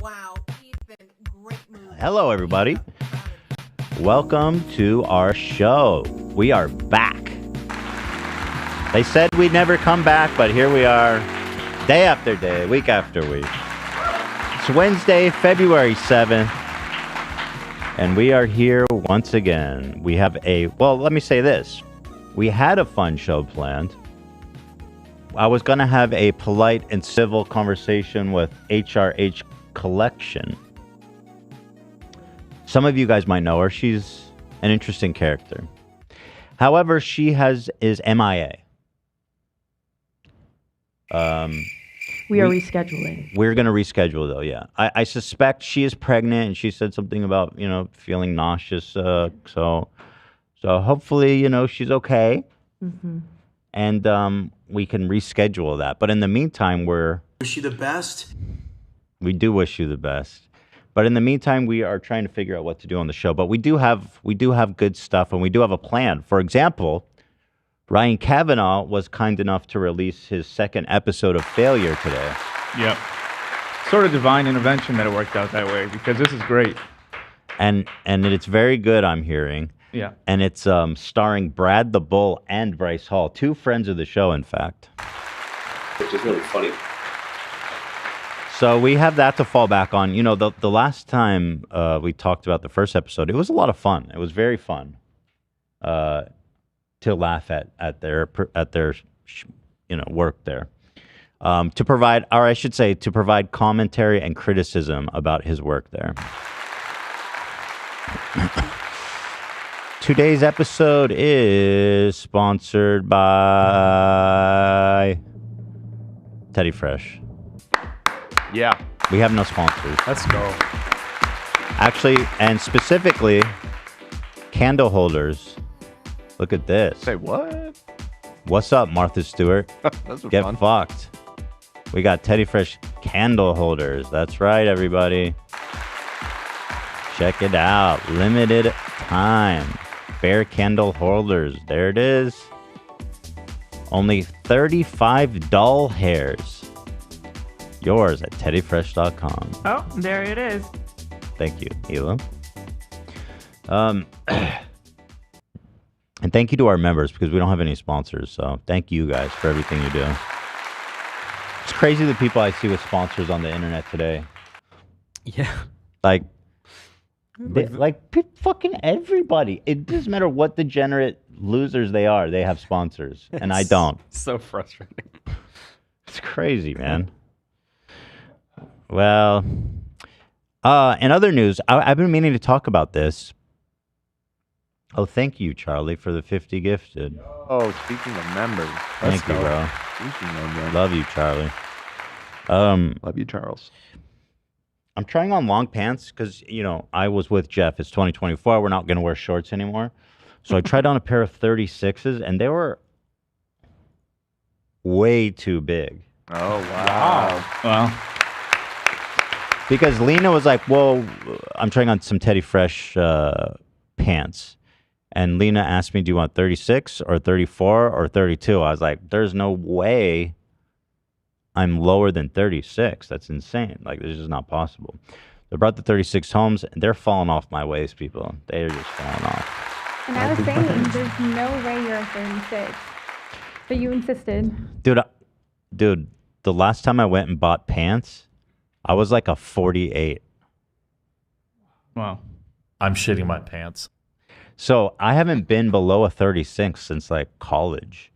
Wow, Ethan, great move. Hello, everybody. Welcome to our show. We are back. They said we'd never come back, but here we are, day after day, week after week. It's Wednesday, February 7th, and we are here once again. We have let me say this. We had a fun show planned. I was going to have a polite and civil conversation with HRH Collection. Some of you guys might know her. She's an interesting character. However, she is MIA. We are rescheduling. We're going to reschedule, though, yeah. I suspect she is pregnant, and she said something about, feeling nauseous. So hopefully, she's okay. Mm-hmm. And we can reschedule that. But in the meantime, wish you the best. We do wish you the best. But in the meantime, we are trying to figure out what to do on the show. But we do have good stuff, and we do have a plan. For example, Ryan Kavanaugh was kind enough to release his second episode of Failure today. Yep. Sort of divine intervention that it worked out that way, because this is great. And it's very good, I'm hearing. Yeah. And it's starring Brad the Bull and Bryce Hall, two friends of the show, in fact. Which is really funny. So we have that to fall back on. The last time we talked about the first episode, it was a lot of fun. It was very fun to laugh at their work there. To provide commentary and criticism about his work there. Today's episode is sponsored by Teddy Fresh. Yeah. We have no sponsors. Let's go. Actually, and specifically, candle holders. Look at this. Say what? What's up, Martha Stewart? That's Get fun. fucked. We got Teddy Fresh candle holders. That's right, everybody. Check it out. Limited time. Bear candle holders. There it is. Only 35 doll hairs. Yours at teddyfresh.com. Oh, there it is. Thank you, Hilo. And thank you to our members, because we don't have any sponsors. So thank you guys for everything you do. It's crazy the people I see with sponsors on the internet today. Yeah. Like fucking everybody. It doesn't matter what degenerate losers they are. They have sponsors, and I don't. So frustrating. It's crazy, man. Well, in other news, I've been meaning to talk about this. Oh, thank you, Charlie, for the 50 gifted. Oh, speaking of members. Thank you, bro. Speaking of them. Love you, Charlie. Love you, Charles. I'm trying on long pants because, I was with Jeff. It's 2024. We're not going to wear shorts anymore. So I tried on a pair of 36s, and they were way too big. Oh, wow. Well. Because Lena was like, well, I'm trying on some Teddy Fresh pants. And Lena asked me, do you want 36 or 34 or 32? I was like, there's no way I'm lower than 36. That's insane. Like, this is not possible. They brought the 36 homes, and they're falling off my waist, people. They're just falling off. And I was saying, there's no way you're a 36. But you insisted. Dude, the last time I went and bought pants, I was like a 48. Wow. I'm shitting my pants. So I haven't been below a 36 since like college.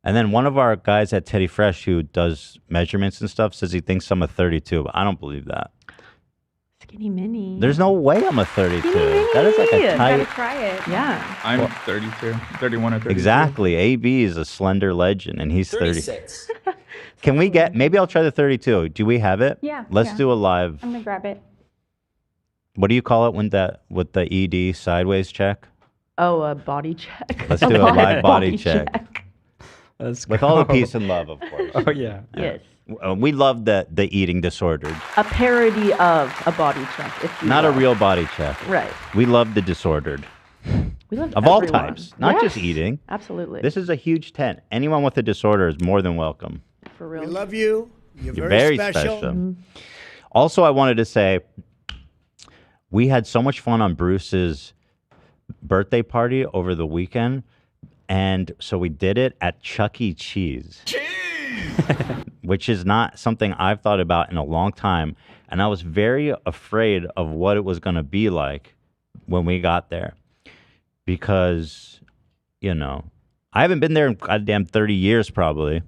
And then one of our guys at Teddy Fresh who does measurements and stuff says he thinks I'm a 32, but I don't believe that. Skinny mini. There's no way I'm a 32. Skinny mini. That is like a Gotta tight... try it. Yeah. I'm 32, 31 or 32. Exactly. AB is a slender legend, and he's 30. 36. Can we get... Maybe I'll try the 32. Do we have it? Yeah. Let's yeah. do a live... I'm gonna grab it. What do you call it when with the ED sideways check? Oh, a body check. Let's do a live body check. Let's With go. all the peace and love, of course. Oh, yeah. Yes. We love the eating disordered. A parody of a body check, if you Not a will. real body check. Right. We love the disordered. We love Of all everyone. types, not Yes, just eating. Absolutely. This is a huge tent. Anyone with a disorder is more than welcome. For real. We love you. You're You're very very special. special. Also, I wanted to say we had so much fun on Bruce's birthday party over the weekend. And so we did it at Chuck E. Cheese. Which is not something I've thought about in a long time. And I was very afraid of what it was going to be like when we got there. Because, you know, I haven't been there in goddamn 30 years probably.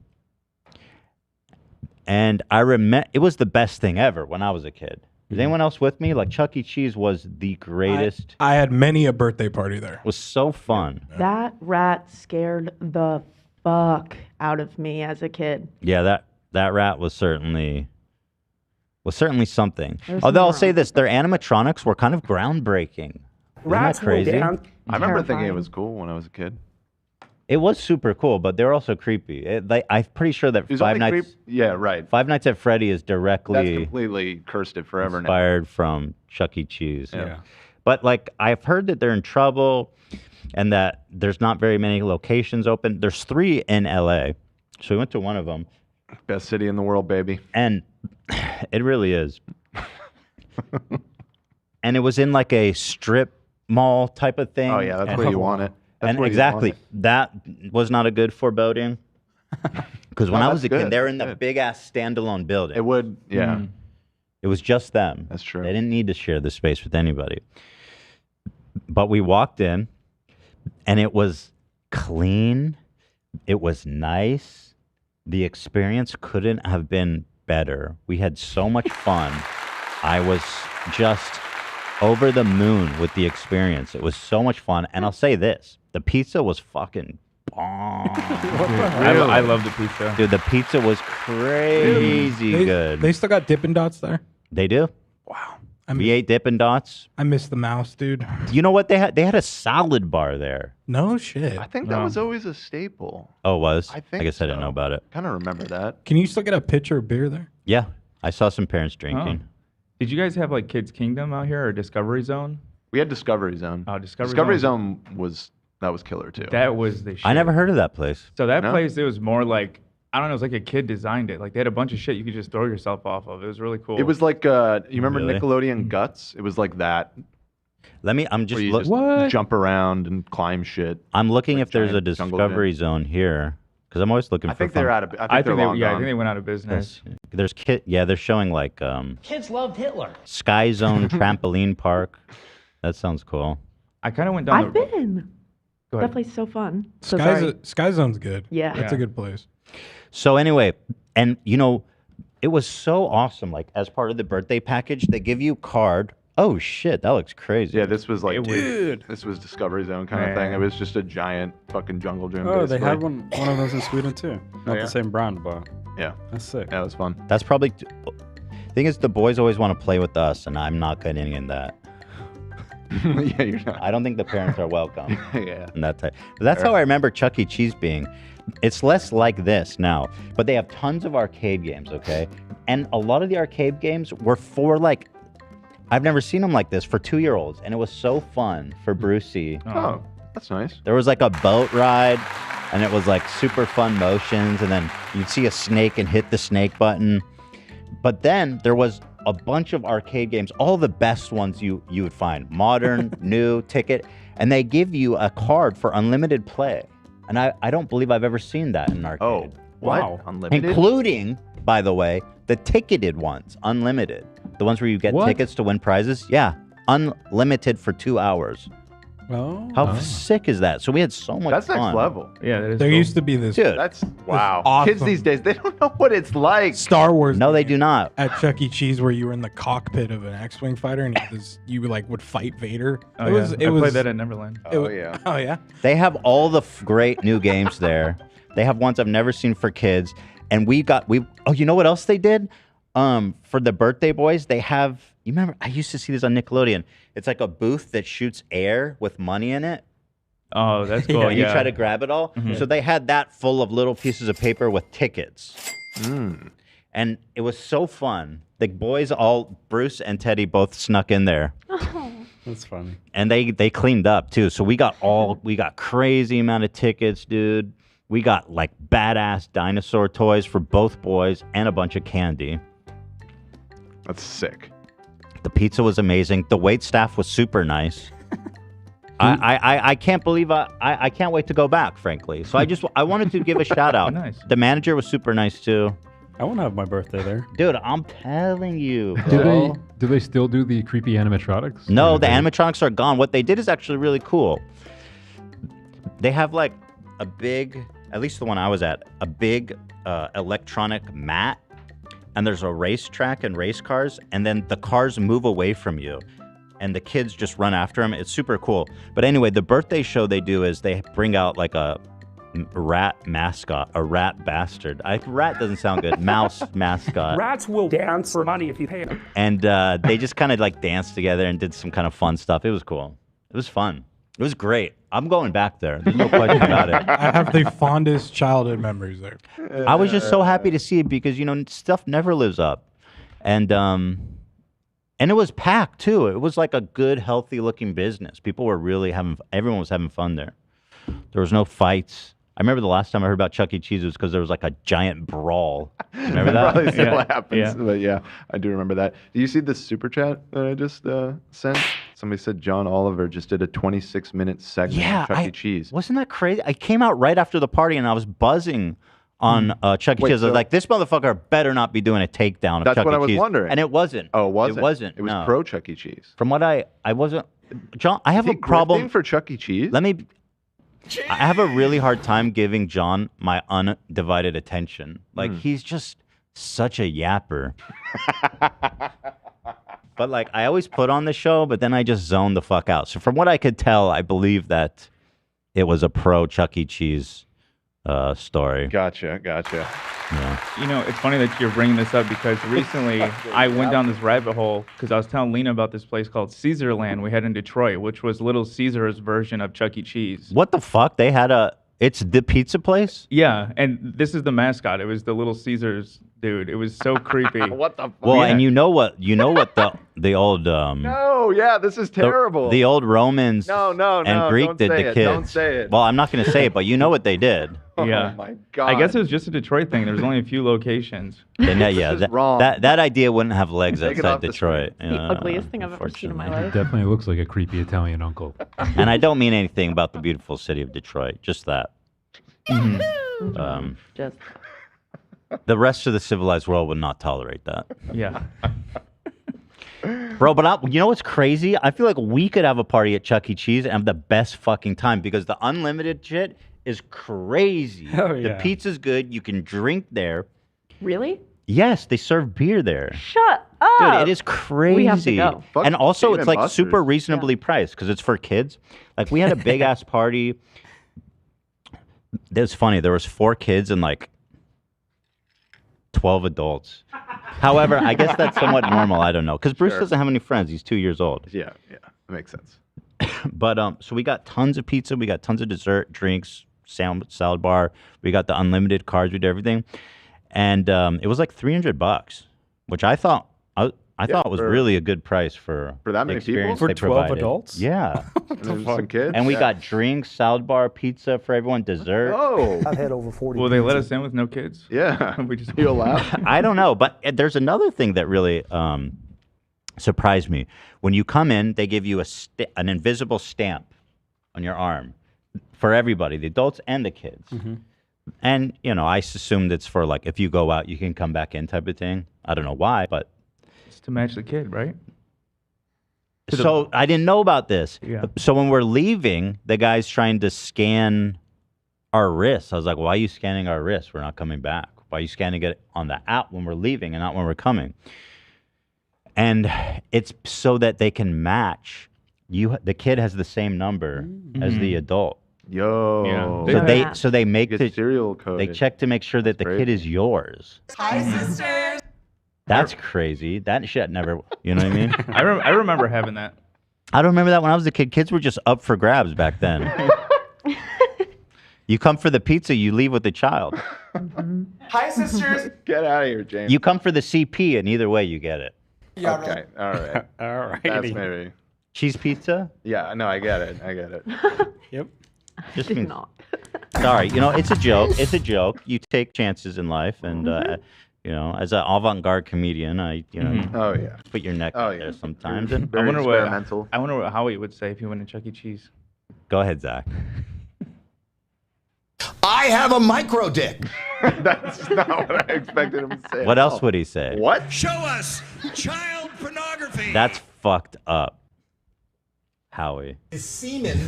And I remember it was the best thing ever when I was a kid. Is anyone else with me? Like Chuck E. Cheese was the greatest. I had many a birthday party there. It was so fun. That rat scared the fuck out of me as a kid. Yeah, that rat was certainly something. There's Although I'll more. say this, their animatronics were kind of groundbreaking. Isn't that crazy? I remember thinking it Terrifying. was cool when I was a kid. It was super cool, but they're also creepy. I'm pretty sure that It was Five only Nights Yeah, right. Five Nights at Freddy is That's directly completely cursed it forever now. inspired from Chuck E. Cheese. Yeah. But like I've heard that they're in trouble and that there's not very many locations open. There's 3 in LA. So we went to one of them. Best city in the world, baby. And it really is. And it was in like a strip mall type of thing. Oh yeah, that's And- where you want it. That's And where you exactly, want it. that was not a good foreboding. Because when No, I was that's a kid, good, they were in that's the good. big ass standalone building. It would, yeah. It was just them. That's true. They didn't need to share the space with anybody. But we walked in, and it was clean. It was nice. The experience couldn't have been better. We had so much fun. I was just over the moon with the experience. It was so much fun. And I'll say this, the pizza was fucking bomb. I love the pizza. Dude, the pizza was crazy good. They still got Dippin' Dots there. They do? Wow. We ate Dippin' Dots. I miss the mouse, dude. You know what they had? They had a salad bar there. No shit. I think that was always a staple. Oh, it was? I think guess I didn't know about it. Kind of remember that. Can you still get a pitcher of beer there? Yeah. I saw some parents drinking. Did you guys have like Kids Kingdom out here or Discovery Zone? We had Discovery Zone. Oh, Discovery Zone was killer too. That was the shit. I never heard of that place. So that No? place, it was more like, I don't know, it was like a kid designed it. Like they had a bunch of shit you could just throw yourself off of. It was really cool. It was like you remember Really? Nickelodeon Guts? It was like that. I'm just, Where you look, just jump around and climb shit. I'm looking if there's a giant jungle Discovery Zone here. Because I'm always looking I for think they're fun. out of. I think they're long I gone. think they went out of business. There's they're showing like Kids loved Hitler. Sky Zone Trampoline Park. That sounds cool. I kind of went down I've been. Go That ahead. place is so fun. So sorry. Sky Zone's good. Yeah. That's a good place. So anyway, and you know, it was so awesome. Like as part of the birthday package, they give you a card. Oh shit, that looks crazy. Yeah, this was like, Dude. this was Discovery Zone kind of thing. It was just a giant fucking jungle gym. Oh, they basically. had one of those in Sweden too. Not yeah? the same brand, but Yeah, that's sick. that was fun. That's probably. Thing is, the boys always want to play with us, and I'm not getting in that. Yeah, you're not. I don't think the parents are welcome. Yeah. And that type. But that's how I remember Chuck E. Cheese being. It's less like this now, but they have tons of arcade games, okay? And a lot of the arcade games were for like, I've never seen them like this, for 2-year-olds, and it was so fun for Brucey. Oh, that's nice. There was like a boat ride, and it was like super fun motions, and then you'd see a snake and hit the snake button. But then there was a bunch of arcade games, all the best ones you would find, modern, new, ticket, and they give you a card for unlimited play. And I don't believe I've ever seen that in an arcade. Oh, what? Wow. Unlimited? Including, by the way, the ticketed ones, unlimited. The ones where you get What? tickets to win prizes. Yeah, unlimited for 2 hours. Oh. How sick is that? So we had so much That's fun. next level. Yeah, that is There cool. used to be this Dude, That's wow. awesome. Kids these days, they don't know what it's like. Star Wars. no, they game do not. At Chuck E. Cheese, where you were in the cockpit of an X-wing fighter, and you like would fight Vader. Oh, it was. yeah. It I was. played that at Neverland. it Oh wa- yeah. Oh yeah. They have all the great new games there. They have ones I've never seen for kids. And oh, you know what else they did? For the birthday boys, they have, you remember, I used to see this on Nickelodeon. It's like a booth that shoots air with money in it. Oh, that's cool. And you try to grab it all. Mhm. So they had that full of little pieces of paper with tickets. And it was so fun. The boys Bruce and Teddy both snuck in there. That's funny. And they cleaned up too. So we got crazy amount of tickets, dude. We got like badass dinosaur toys for both boys and a bunch of candy. That's sick. The pizza was amazing. The wait staff was super nice. I can't believe I can't wait to go back, frankly. So I wanted to give a shout out. Nice. The manager was super nice too. I want to have my birthday there. Dude, I'm telling you, bro. Do they still do the creepy animatronics? No, the animatronics are gone. What they did is actually really cool. They have like a big, at least the one I was at, a big electronic mat, and there's a racetrack and race cars, and then the cars move away from you, and the kids just run after them. It's super cool. But anyway, the birthday show they do is they bring out like a rat mascot, a rat bastard. Rat doesn't sound good. Mouse mascot. Rats will dance for money if you pay them. And they just kind of like danced together and did some kind of fun stuff. It was cool. It was fun. It was great. I'm going back there. There's no question about it. I have the fondest childhood memories there. I was just so happy to see it because, you know, stuff never lives up. And it was packed too. It was like a good, healthy looking business. People were really everyone was having fun there. There was no fights. I remember the last time I heard about Chuck E. Cheese was because there was like a giant brawl. Remember that? Probably still happens. But yeah, I do remember that. Do you see this super chat that I just sent? Somebody said John Oliver just did a 26-minute segment of Chuck E. Cheese. Wasn't that crazy? I came out right after the party and I was buzzing on Chuck E. Cheese. I was like, this motherfucker better not be doing a takedown of Chuck E. Cheese. That's what I was wondering. And it wasn't. Oh, it wasn't? It wasn't. It was no. pro Chuck E. Cheese. From what I wasn't. John, I have a problem. For Chuck E. Cheese? I have a really hard time giving John my undivided attention. Like, he's just such a yapper. But, like, I always put on the show, but then I just zone the fuck out. So from what I could tell, I believe that it was a pro Chuck E. Cheese story. Gotcha. Yeah. You know, it's funny that you're bringing this up because recently I went down this rabbit hole because I was telling Lena about this place called Caesarland we had in Detroit, which was Little Caesar's version of Chuck E. Cheese. What the fuck? They had it's the pizza place? Yeah, and this is the mascot. It was the Little Caesar's dude. It was so creepy. What the fuck? Well, and you know what the old No, yeah, this is terrible. The old Romans and Greek don't did say the it, kids. don't say it. Well, I'm not going to say it, but you know what they did. Yeah. Oh my God. I guess it was just a Detroit thing. There was only a few locations. Wrong. That idea wouldn't have legs Take it outside off the Detroit. The ugliest thing I've ever seen in my life. Definitely looks like a creepy Italian uncle. And I don't mean anything about the beautiful city of Detroit. Just that. Just the rest of the civilized world would not tolerate that. Yeah. Bro, but you know what's crazy? I feel like we could have a party at Chuck E. Cheese and have the best fucking time because the unlimited shit is crazy. Oh, yeah. The pizza's good. You can drink there. really? Yes, they serve beer there. Shut up. Dude, it is crazy. We have to go. Fuck And also, Dave it's and like Buster's. super reasonably priced because it's for kids. Like, we had a big ass party. It was funny. There was 4 kids and like 12 adults. However, I guess that's somewhat normal. I don't know. Because Bruce doesn't have any friends. He's 2 years old. Yeah, that makes sense. But so we got tons of pizza. We got tons of dessert, drinks, salad bar. We got the unlimited cards. We did everything. And it was like $300, which I thought was really a good price for that many people? For 12 adults? Yeah. And then some kids? And we got drinks, salad bar, pizza for everyone, dessert. Oh. I've had over 40. Will they let us in with no kids? Yeah. We just You allowed? I don't know, but there's another thing that really surprised me. When you come in, they give you an invisible stamp on your arm for everybody, the adults and the kids. Mm-hmm. And, you know, I assumed it's for like, if you go out, you can come back in type of thing. I don't know why, but. It's to match the kid, right? So I didn't know about this. Yeah. So when we're leaving, the guy's trying to scan our wrists. I was like, why are you scanning our wrists? We're not coming back. Why are you scanning it on the app when we're leaving and not when we're coming? And it's so that they can match. The kid has the same number as the adult. Yo. Yeah. So they make Get serial code. they check to make sure that the kid is yours. Hi, sisters. That's crazy. That shit never, you know what I mean? I remember having that. I don't remember that when I was a kid. Kids were just up for grabs back then. You come for the pizza, you leave with the child. Hi, sisters. Get out of here, James. You come for the CP, and either way, you get it. Yeah, Okay. All right. All right. That's maybe. Cheese pizza? Yeah. No, I get it. Yep. Just Did means- not. Sorry, you know, it's a joke. It's a joke. You take chances in life, and You know, as an avant-garde comedian, Oh yeah. put your neck out there sometimes. Very And I wonder experimental. I wonder what Howie would say if he went to Chuck E. Cheese. Go ahead, Zach. I have a micro dick. That's not what I expected him to say. What else would he say? What? Show us child pornography. That's fucked up, Howie. Is semen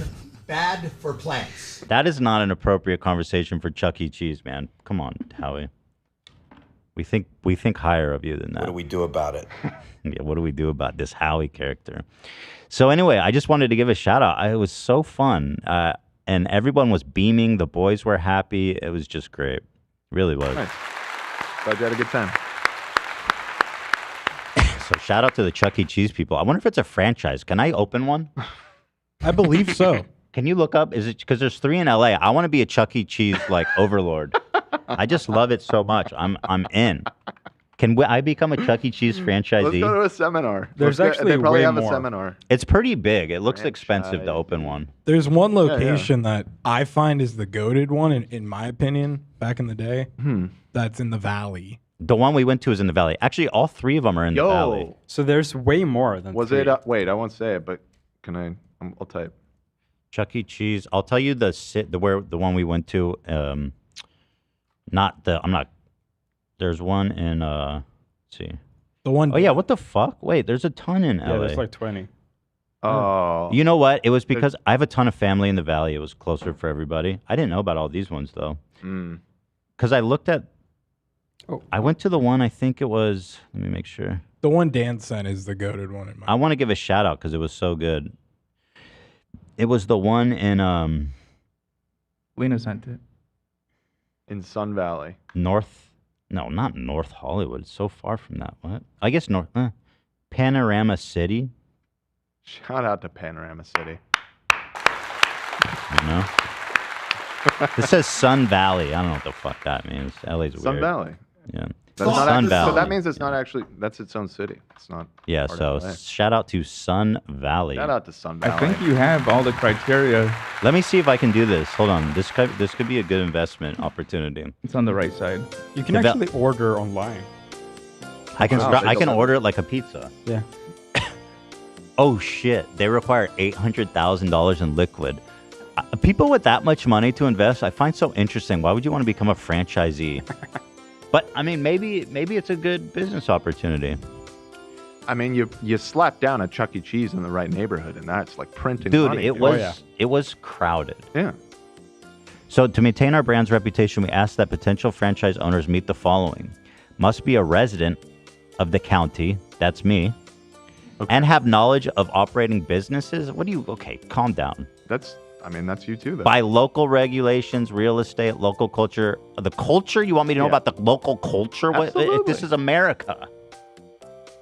bad for plants? That is not an appropriate conversation for Chuck E. Cheese, man. Come on, Howie. We think higher of you than that. What do we do about it? Yeah, what do we do about this Howie character? So anyway, I just wanted to give a shout out. It was so fun, and everyone was beaming. The boys were happy. It was just great. Really was. Nice. Glad you had a good time. So shout out to the Chuck E. Cheese people. I wonder if it's a franchise. Can I open one? I believe so. Can you look up? Is it because there's 3 in LA? I want to be a Chuck E. Cheese like overlord. I just love it so much. I'm in. Can I become a Chuck E. Cheese franchisee? Let's go to a seminar. Actually they probably way have a more. seminar. It's pretty big. It looks expensive to open one. There's one location that I find is the goated one, in my opinion, back in the day. That's in the Valley. The one we went to is in the Valley. Actually, all 3 of them are in the Valley. So there's way more than Was 3. it? Wait, I won't say it, but can I? I'll type. Chuck E. Cheese. I'll tell you the one we went to. There's one in. Let's see. The one. Oh yeah. What the fuck? Wait. There's a ton in Yeah, LA. there's like 20. Oh. You know what? It was because I have a ton of family in the Valley. It was closer for everybody. I didn't know about all these ones though. Because I looked at. I went to the one. I think it was. Let me make sure. The one Dan sent is the goated one in my. I want to give a shout out because it was so good. It was the one in Lena sent it. In Sun Valley. No, not North Hollywood. It's so far from that. What? I guess Panorama City. Shout out to Panorama City. You know? This says Sun Valley. I don't know what the fuck that means. LA's weird. Sun Valley. Yeah. That's not Sun actually, Valley. So that means it's not actually. That's its own city. It's not. Yeah. part So of LA. shout out to Sun Valley. Shout out to Sun Valley. I think you have all the criteria. Let me see if I can do this. Hold on. This could be a good investment opportunity. It's on the right side. You can actually order online. I can. Wow, I can order it like a pizza. Yeah. Oh shit! They require $800,000 in liquid. People with that much money to invest, I find so interesting. Why would you want to become a franchisee? But I mean, maybe it's a good business opportunity. I mean, you slap down a Chuck E. Cheese in the right neighborhood, and that's like printing Dude, money. it was crowded. Yeah. So to maintain our brand's reputation, we ask that potential franchise owners meet the following: must be a resident of the county, that's me, and have knowledge of operating businesses. Okay, calm down. That's you too. Though. By local regulations, real estate, local culture. The culture? You want me to know about the local culture? What, this is America.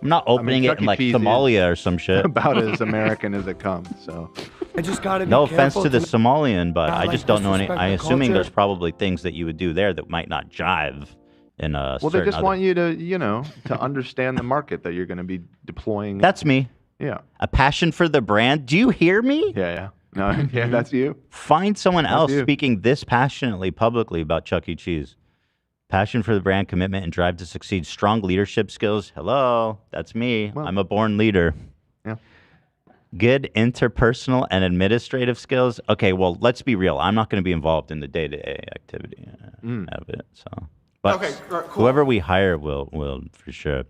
I'm not opening it Chuck in E. like Cheese Somalia or some shit. About as American as it comes. So. I just gotta be No offense careful to the Somalian, but not I like just don't know any. disrespect I'm the assuming culture. there's probably things that you would do there that might not jive in a. Well, they just want you to, to understand the market that you're going to be deploying. That's me. Yeah. A passion for the brand. Do you hear me? Yeah. No, yeah, that's you. Find someone else you. speaking this passionately publicly about Chuck E. Cheese. Passion for the brand, commitment, and drive to succeed. Strong leadership skills. Hello, that's me. Well, I'm a born leader. Yeah. Good interpersonal and administrative skills. Okay, well, let's be real. I'm not going to be involved in the day-to-day activity of it. So, but Okay, cool. whoever we hire will for sure.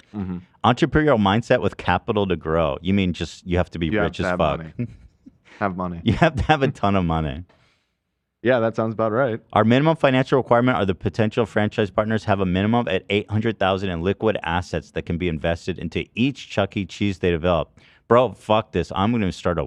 Entrepreneurial mindset with capital to grow. You mean just you have to be You have rich to as have fuck. money. Have money. You have to have a ton of money. Yeah, that sounds about right. Our minimum financial requirement are the potential franchise partners have a minimum at $800,000 in liquid assets that can be invested into each Chuck E. Cheese they develop. Bro, fuck this. I'm going to start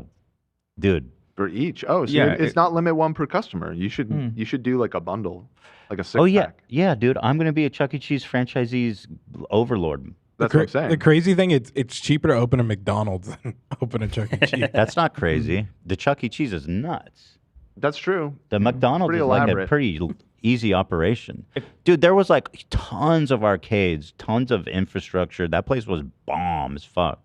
dude. For each. Oh, so Yeah, it's not limit one per customer. You should do like a bundle, like a six yeah. pack. Yeah, dude. I'm going to be a Chuck E. Cheese franchisee's overlord. That's what I'm saying. The crazy thing, it's cheaper to open a McDonald's than open a Chuck E. Cheese. That's not crazy. The Chuck E. Cheese is nuts. That's true. The McDonald's Pretty is like a elaborate. pretty easy operation. Dude, there was like tons of arcades, tons of infrastructure. That place was bomb as fuck.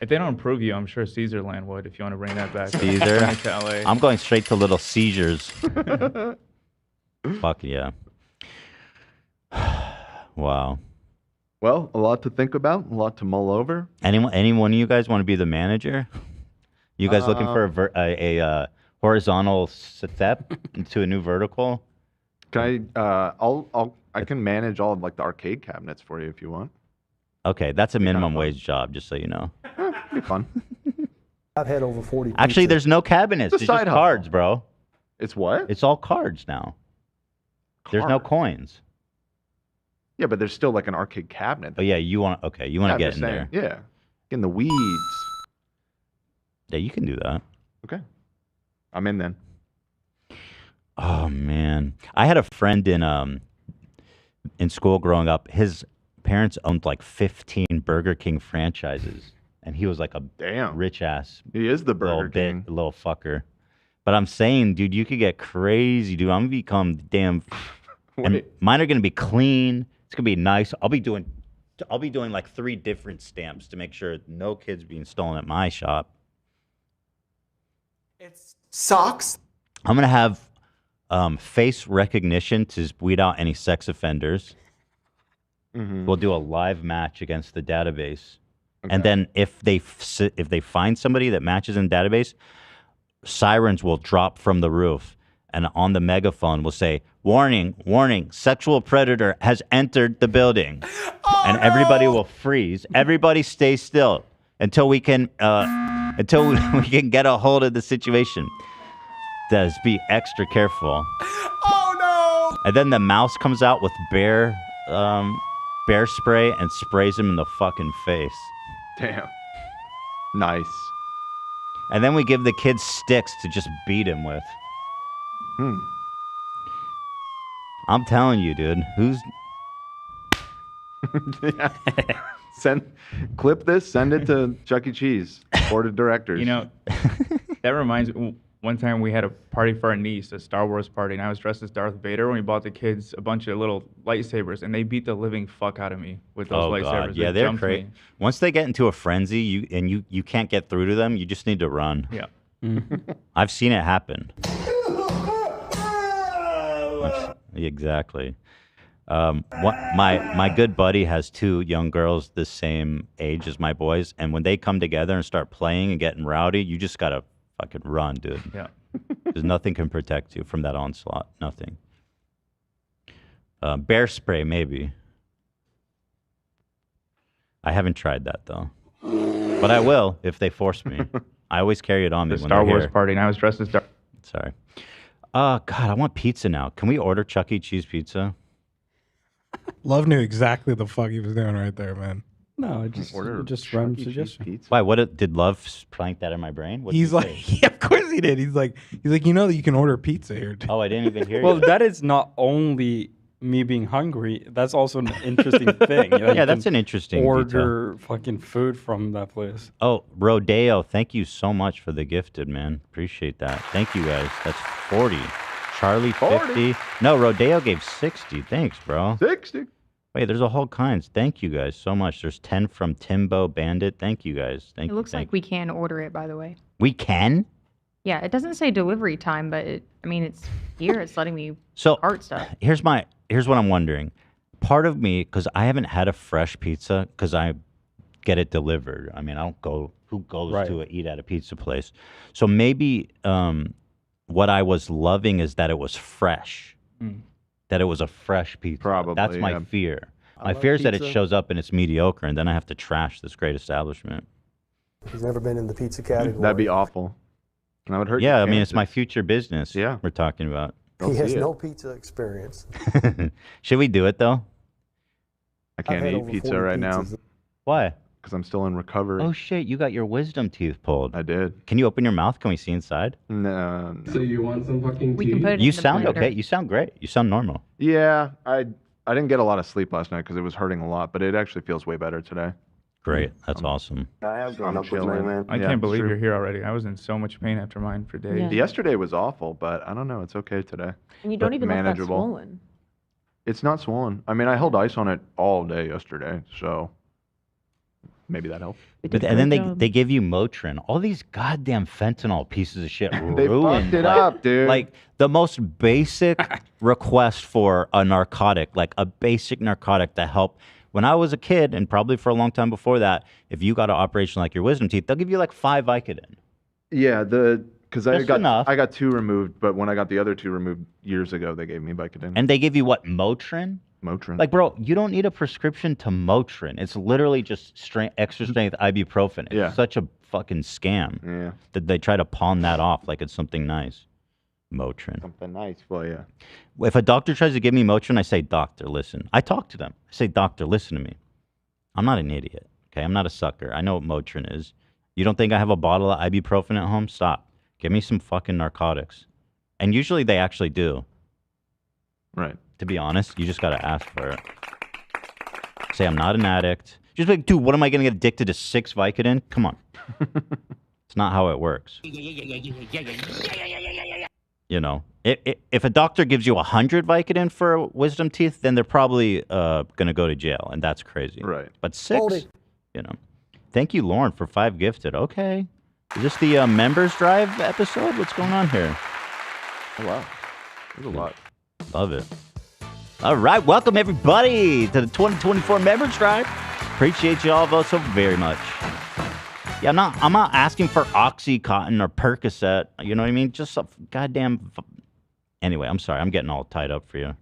If they don't approve you, I'm sure Caesarland would. If you want to bring that back. Caesar. Bring it to LA. I'm going straight to Little Caesars. Fuck yeah. Wow. Well, a lot to think about, a lot to mull over. Any one of you guys want to be the manager? You guys looking for a horizontal step into a new vertical? Can I can manage all of like the arcade cabinets for you if you want. Okay, that's a minimum wage job, just so you know. Be fun. I've had over 40. Actually, pizzas. there's no cabinets. It's a It's just side hustle. cards, bro. It's what? It's all cards now. There's no coins. Yeah, but there's still like an arcade cabinet. Oh yeah, you want to get in there. Yeah, in the weeds. Yeah, you can do that. Okay, I'm in then. Oh man, I had a friend in school growing up. His parents owned like 15 Burger King franchises, and he was like a rich ass. He is the Burger King. Little fucker. But I'm saying, dude, you could get crazy, dude. I'm gonna become damn. And mine are gonna be clean. It's gonna be nice. I'll be doing like 3 different stamps to make sure no kids being stolen at my shop. It's socks. I'm gonna have face recognition to weed out any sex offenders. We'll do a live match against the database, and then if they find somebody that matches in the database, sirens will drop from the roof, and on the megaphone will say, "Warning, warning! Sexual predator has entered the building," and everybody will freeze. Everybody stay still until we can we can get a hold of the situation. Just be extra careful. Oh no! And then the mouse comes out with bear spray and sprays him in the fucking face. Damn. Nice. And then we give the kids sticks to just beat him with. I'm telling you, dude. Clip this, send it to Chuck E. Cheese board of directors. You know, that reminds me. One time we had a party for our niece, a Star Wars party, and I was dressed as Darth Vader. And we bought the kids a bunch of little lightsabers, and they beat the living fuck out of me with those lightsabers. God. Yeah, They they're jumped great. me. Once they get into a frenzy, you can't get through to them. You just need to run. Yeah. I've seen it happen. Exactly. My good buddy has 2 young girls the same age as my boys, and when they come together and start playing and getting rowdy, you just gotta fucking run, dude. Yeah. Because nothing can protect you from that onslaught. Nothing. Bear spray, maybe. I haven't tried that though, but I will if they force me. I always carry it on me The when Star they're Wars here. party, and I was dressed as Darth. Sorry. God, I want pizza now. Can we order Chuck E. Cheese pizza? Love knew exactly the fuck he was doing right there, man. No, it just random suggestion. Why? Did Love plank that in my brain? What did He's he like, say? yeah, of course he did. He's like, you know that you can order pizza here. Too. Oh, I didn't even hear Well, you. that is not only me being hungry. That's also an interesting thing. You know, Yeah, you that's can an interesting order fucking food from that place. Oh, Rodeo, thank you so much for the gifted, man. Appreciate that. Thank you, guys. That's 40. Charlie, 50. No, Rodeo gave 60. Thanks, bro. 60. Wait, there's a whole kinds. Thank you, guys, so much. There's 10 from Timbo Bandit. Thank you, guys. Thank It you. looks like we can order it, by the way. We can? Yeah, it doesn't say delivery time, but it's here. It's letting me So cart stuff. Here's what I'm wondering. Part of me, because I haven't had a fresh pizza, because I get it delivered. I mean, I don't go. Who goes to eat at a pizza place? So maybe what I was loving is that it was fresh. That it was a fresh pizza. Probably, That's my yeah. fear. I My love fear is that it pizza. shows up and it's mediocre, and then I have to trash this great establishment. He's never been in the pizza category. That'd be awful. That would hurt. Yeah, your I mean, it's my chances. future business. Yeah. We're talking about. He has no pizza experience. Should we do it though? I can't had eat over pizza 40 right now pizzas. Why? because I'm still in recovery. Oh shit! You got your wisdom teeth pulled. I did. Can you open your mouth? Can we see inside? No. So you want some fucking We tea? can put it You in the sound blender. okay. You sound great. You sound normal. Yeah, I didn't get a lot of sleep last night because it was hurting a lot, but it actually feels way better today. Great. That's awesome. I have grown I'm up with chilling. man. I Yeah, can't believe true. you're here already. I was in so much pain after mine for days. Yeah. Yesterday was awful, but I don't know. It's okay today. And you don't But even look that manageable. swollen. It's not swollen. I mean, I held ice on it all day yesterday, so maybe that helped. But, and then they give you Motrin. All these goddamn fentanyl pieces of shit They ruined. fucked it like, up, dude. Like the most basic request for a narcotic, like a basic narcotic to help When I was a kid, and probably for a long time before that, if you got an operation like your wisdom teeth, they'll give you like 5 Vicodin. Yeah, because I enough. got 2 removed, but when I got the other 2 removed years ago, they gave me Vicodin. And they give you what, Motrin? Motrin. Like, bro, you don't need a prescription to Motrin. It's literally just extra strength ibuprofen. It's such a fucking scam. Yeah. That they try to pawn that off like it's something nice. Motrin. Something nice for you. If a doctor tries to give me Motrin, I say, doctor, listen. I talk to them. I say, doctor, listen to me. I'm not an idiot. Okay, I'm not a sucker. I know what Motrin is. You don't think I have a bottle of ibuprofen at home? Stop. Give me some fucking narcotics. And usually they actually do. Right. To be honest, you just got to ask for it. Say, I'm not an addict. Just be like, dude, what am I going to get addicted to 6 Vicodin? Come on. It's not how it works. You know, if a doctor gives you 100 Vicodin for wisdom teeth, then they're probably going to go to jail, and that's crazy. Right. But 6, you know. Thank you, Lauren, for 5 gifted. Okay. Is this the members drive episode? What's going on here? Oh, wow. There's a lot. Love it. All right. Welcome, everybody, to the 2024 members drive. Appreciate you all so very much. Yeah, I'm not asking for Oxycontin or Percocet. You know what I mean? Just a goddamn... Anyway, I'm sorry. I'm getting all tied up for you.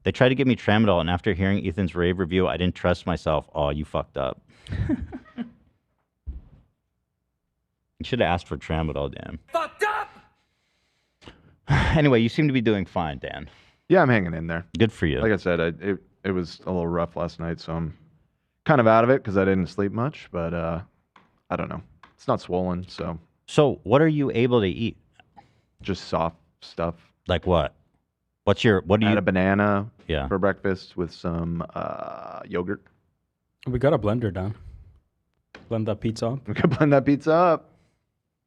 They tried to give me Tramadol, and after hearing Ethan's rave review, I didn't trust myself. Oh, you fucked up. You should have asked for Tramadol, Dan. Fucked up! Anyway, you seem to be doing fine, Dan. Yeah, I'm hanging in there. Good for you. Like I said, it was a little rough last night, so I'm kind of out of it because I didn't sleep much, but I don't know. It's not swollen, so. So what are you able to eat? Just soft stuff. Like what? What do you... I had a banana Yeah. for breakfast with some yogurt. We got a blender down. Blend that pizza up. We could blend that pizza up.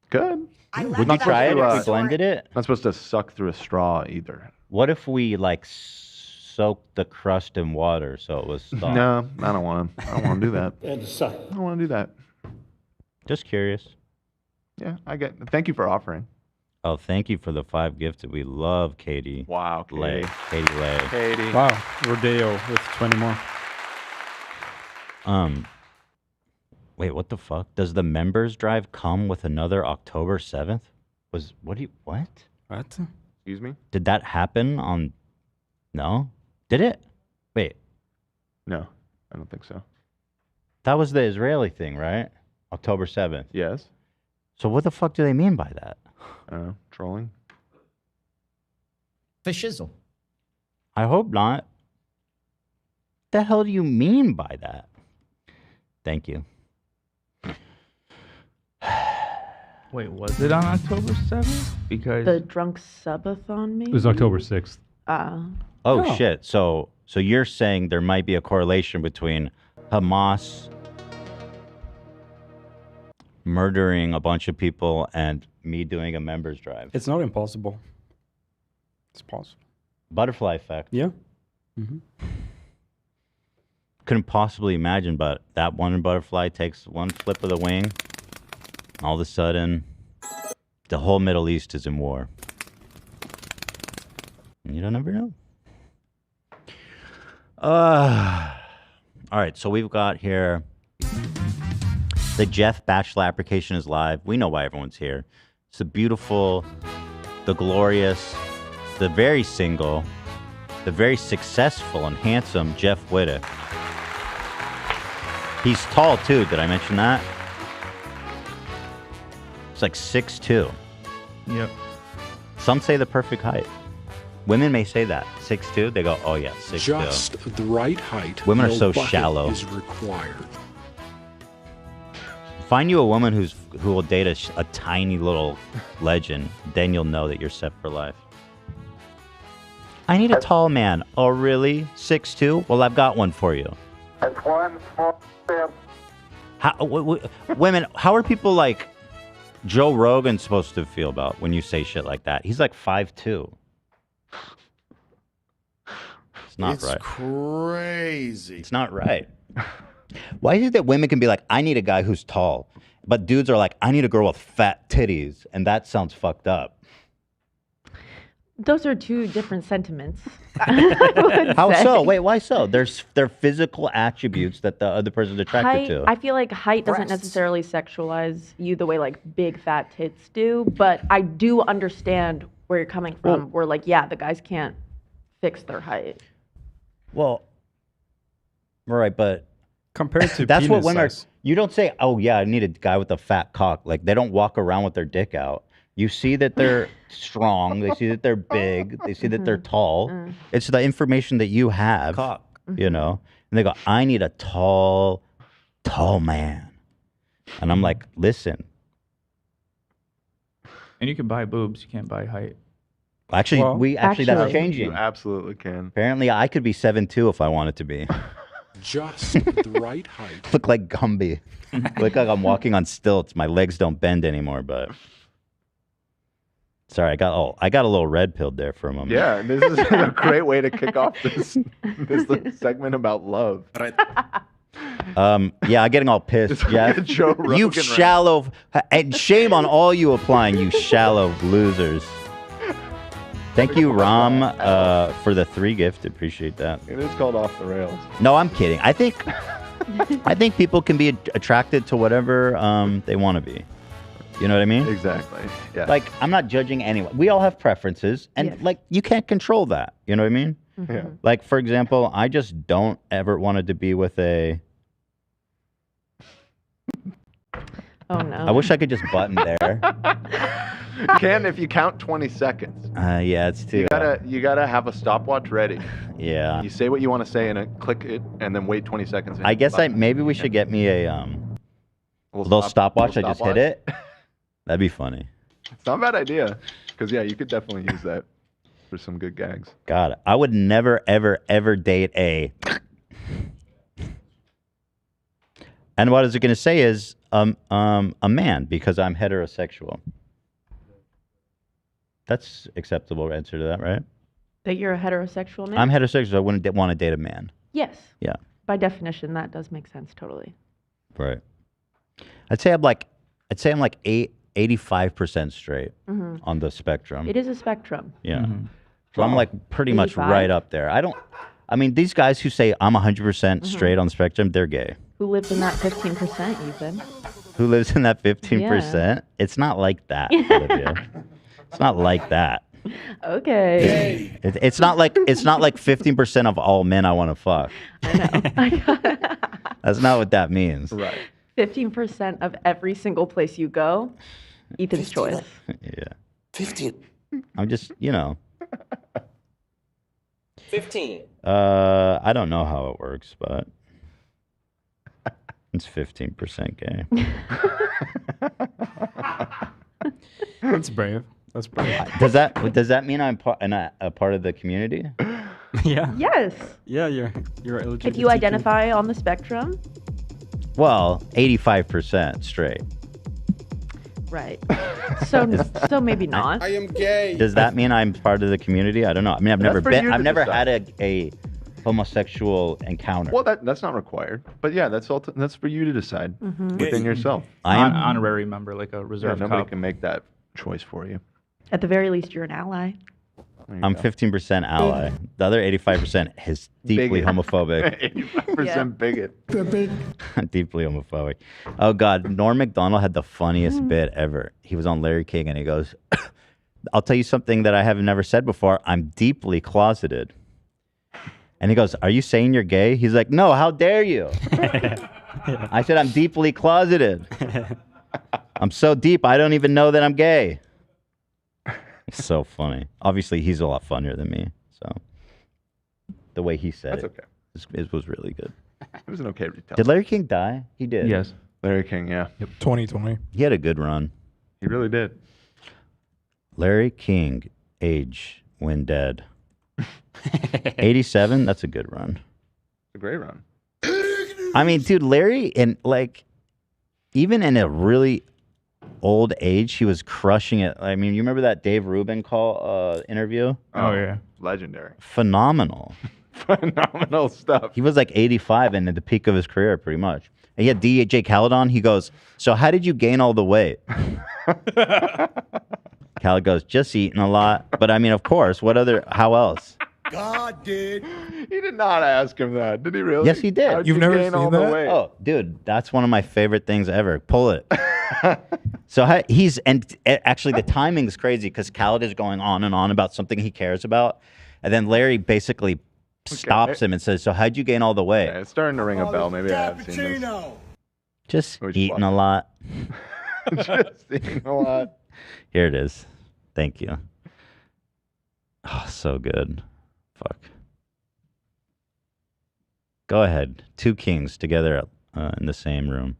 Good. Would you try it if we blended it? Not supposed to suck through a straw either. What if we like soaked the crust in water so it was soft? No, I don't want to. I don't want to do that. And suck. I don't want to do that. Just curious. Yeah, thank you for offering. Oh, thank you for the 5 gifted. We love Katie. Wow, Lay. Katie. Katie Lay. Katie. Wow, Rodeo with 20 more. Wait, what the fuck? Does the members drive come with another October 7th? What? What? Excuse me? Did that happen on... No? Did it? Wait. No, I don't think so. That was the Israeli thing, right? October 7th. Yes. So what the fuck do they mean by that? Trolling. For shizzle. I hope not. The hell do you mean by that? Thank you. Wait, was it on October 7th? Because The drunk subathon, maybe? It was October 6th. Oh, shit. So you're saying there might be a correlation between Hamas murdering a bunch of people and me doing a members drive. It's not impossible. It's possible. Butterfly effect. Yeah. Mm-hmm. Couldn't possibly imagine, but that one butterfly takes one flip of the wing. All of a sudden, the whole Middle East is in war. You don't ever know. All right, so we've got here the Jeff Bach3lor application is live. We know why everyone's here. It's the beautiful, the glorious, the very single, the very successful and handsome Jeff Wittek. He's tall too. Did I mention that? It's like 6'2". Yep. Some say the perfect height. Women may say that 6'2". They go, oh yeah, 6'2". Just the right height. Women are No so bucket shallow. Is required. Find you a woman who will date a tiny little legend. Then you'll know that you're set for life. I need a tall man. Oh really? 6'2"? Well, I've got one for you. That's one small step. Women, how are people like Joe Rogan supposed to feel about when you say shit like that? He's like 5'2". It's not right. It's crazy. It's not right. Why is it that women can be like, I need a guy who's tall, but dudes are like, I need a girl with fat titties, and that sounds fucked up. Those are two different sentiments. I would How say. so? Wait, why so? They're physical attributes that the other person's attracted Height, to. I feel like height doesn't necessarily sexualize you the way like big fat tits do, but I do understand where you're coming from. Where like, yeah, the guys can't fix their height. Well, right, but compared to that's what penis women size. are. You don't say, "Oh yeah, I need a guy with a fat cock." Like they don't walk around with their dick out. You see that they're strong. They see that they're big. They see that they're tall. It's the information that you have. Cock. You know, and they go, "I need a tall man," and I'm like, "Listen." And you can buy boobs. You can't buy height. Actually, that's changing. You absolutely can. Apparently, I could be 7'2" if I wanted to be. Just the right height. Look like Gumby. Look like I'm walking on stilts. My legs don't bend anymore, but. Sorry, I got a little red pilled there for a moment. Yeah, this is a great way to kick off this segment about love. Yeah, I'm getting all pissed, Jeff. Joe Rogan You right shallow, and shame on all you applying, you shallow losers. Thank you, Ram, for the 3 gift. Appreciate that. It is called Off the Rails. No, I'm kidding. I think people can be attracted to whatever they want to be. You know what I mean? Exactly. Yeah. Like, I'm not judging anyone. We all have preferences, and like, you can't control that. You know what I mean? Yeah. Like, for example, I just don't ever wanted to be with a. Oh no. I wish I could just button there. You can if you count 20 seconds. Yeah, it's too. You gotta have a stopwatch ready. Yeah. You say what you want to say and click it, and then wait 20 seconds. I guess maybe we should get me a little stopwatch. I just hit it. That'd be funny. It's not a bad idea, because yeah, you could definitely use that for some good gags. God, I would never, ever, ever date a. And what I was going to say is a man, because I'm heterosexual. That's acceptable answer to that, right? That you're a heterosexual man? I'm heterosexual. So I wouldn't want to date a man. Yes. Yeah. By definition, that does make sense totally. Right. I'd say I'm like 85% straight on the spectrum. It is a spectrum. Yeah. So I'm like pretty much right up there. I mean, these guys who say I'm 100% straight on the spectrum, they're gay. Who lives in that 15%, Ethan? Who lives in that 15%? Yeah. It's not like that, Olivia. It's not like that. Okay. It's not like 15% of all men I want to fuck. I know. That's not what that means. Right. 15% of every single place you go, Ethan's choice. Yeah. 15. I'm just, 15. I don't know how it works, but it's 15% gay. That's brave. That's brave. Does that mean I'm a part of the community? Yeah. Yes. Yeah, you're LGBTQ. If you identify on the spectrum. Well, 85% straight. Right. So maybe not. I am gay. Does that mean I'm part of the community? I don't know. I mean, I've never had a homosexual encounter. Well, that's not required. But yeah, that's for you to decide within yourself. I am an honorary member, like a reserve nobody cop. can make that choice for you. At the very least, you're an ally. I'm 15% ally. The other 85% is deeply Bigot. homophobic. 85% bigot. Deeply homophobic. Oh God, Norm Macdonald had the funniest bit ever. He was on Larry King and he goes, "I'll tell you something that I have never said before. I'm deeply closeted." And he goes, "Are you saying you're gay?" He's like, "No, how dare you?" I said, "I'm deeply closeted. I'm so deep, I don't even know that I'm gay." It's so funny. Obviously, he's a lot funnier than me. So the way he said That's okay. it was really good. It was an okay retell. Did Larry King die? He did. Yes. Larry King, yeah. Yep. 2020. He had a good run. He really did. Larry King, age when dead. 87. That's a good run. A great run. I mean, dude, Larry, even in a really old age, he was crushing it. I mean, you remember that Dave Rubin interview? Oh yeah. Legendary. Phenomenal. Phenomenal stuff. He was like 85 and at the peak of his career, pretty much. And he had DJ Khaled on. He goes, "So how did you gain all the weight?" Khaled goes, just eating a lot. But I mean, of course, how else? God did. He did not ask him that. Did he really? Yes, he did. How'd You've you never gain seen all the that? weight? Oh, dude, that's one of my favorite things ever. Pull it. So actually the timing's crazy because Khaled is going on and on about something he cares about. And then Larry basically stops him and says, so how'd you gain all the weight? Yeah, it's starting to ring a bell. Maybe I have seen this. Just eating a lot. Just eating a lot. Here it is. Thank you. Oh, so good. Fuck. Go ahead. Two kings together in the same room.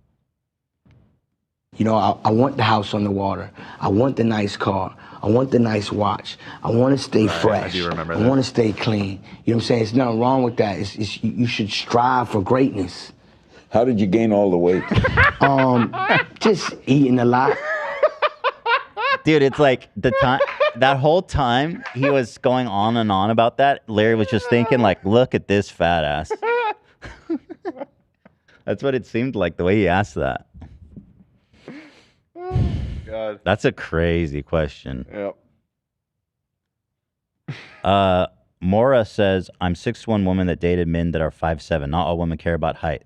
You know, I want the house on the water. I want the nice car. I want the nice watch. I want to stay fresh. I do remember I that. want to stay clean. You know what I'm saying? There's nothing wrong with that. You should strive for greatness. How did you gain all the weight? Just eating a lot. Dude, it's like that whole time he was going on and on about that, Larry was just thinking like, look at this fat ass. That's what it seemed like the way he asked that. God. That's a crazy question. Yep. Mora says, I'm 6'1" woman that dated men that are 5'7". Not all women care about height.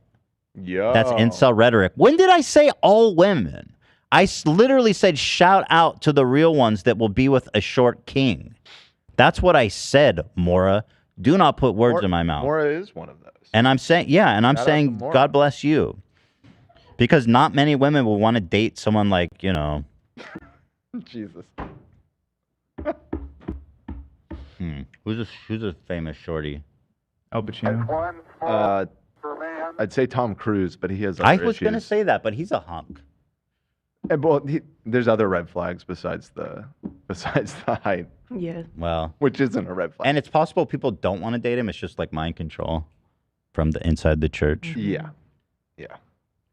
Yeah. That's incel rhetoric. When did I say all women? I literally said shout out to the real ones that will be with a short king. That's what I said, Mora. Do not put words in my mouth. Mora is one of those. And I'm saying, yeah, and I'm Shout out to saying, Mora. God bless you. Because not many women will want to date someone like, you know. Jesus. Who's a famous shorty? Al Pacino. I'd say Tom Cruise, but he has other I was going to issues. say that, but he's a hunk. And, well, there's other red flags besides the height. Yeah. Well, which isn't a red flag. And it's possible people don't want to date him. It's just like mind control from the inside the church. Yeah. Yeah.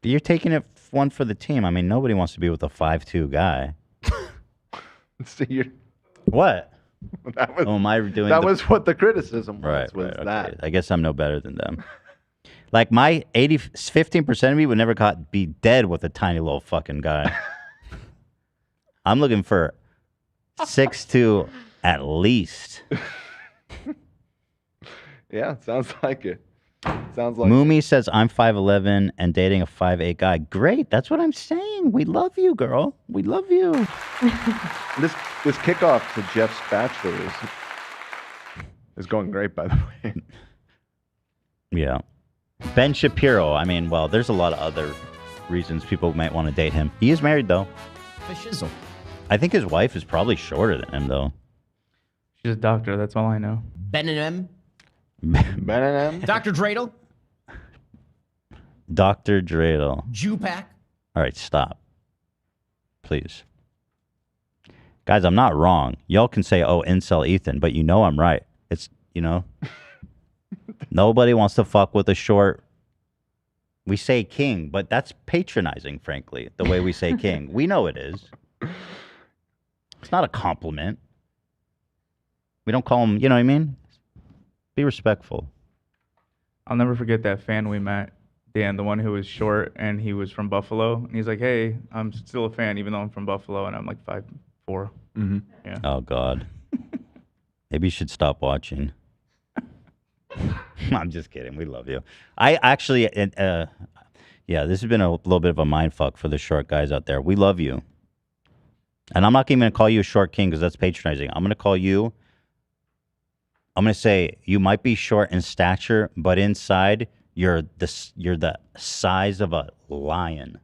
You're taking it one for the team. I mean, nobody wants to be with a 5'2" guy. See, what? That was, am I doing that was what the criticism was. Right, was that. okay. I guess I'm no better than them. Like my 15% of me would never be dead with a tiny little fucking guy. I'm looking for 6'2" at least. Yeah, sounds like it. Sounds like Moomy says I'm 5'11" and dating a 5'8" guy. Great, that's what I'm saying. We love you, girl. We love you. This kickoff to Jeff's Bachelor is going great, by the way. Yeah. Ben Shapiro. I mean, well, there's a lot of other reasons people might want to date him. He is married, though. Shizzle. I think his wife is probably shorter than him, though. She's a doctor. That's all I know. Ben and M. Ben and M. Dr. Dreidel. Dr. Dreidel. Jupac. All right, stop. Please. Guys, I'm not wrong. Y'all can say, oh, incel Ethan, but you know I'm right. It's, you know. Nobody wants to fuck with a short. We say king, but that's patronizing, frankly, the way we say king. We know it is. It's not a compliment. We don't call him, you know what I mean? Be respectful. I'll never forget that fan we met, Dan, the one who was short and he was from Buffalo. And he's like, hey, I'm still a fan even though I'm from Buffalo and I'm like 5'4". Mm-hmm. Yeah. Oh, God. Maybe you should stop watching. I'm just kidding. We love you. I actually, yeah, this has been a little bit of a mind fuck for the short guys out there. We love you. And I'm not even going to call you a short king because that's patronizing. I'm going to call you, I'm going to say you might be short in stature, but inside you're the size of a lion.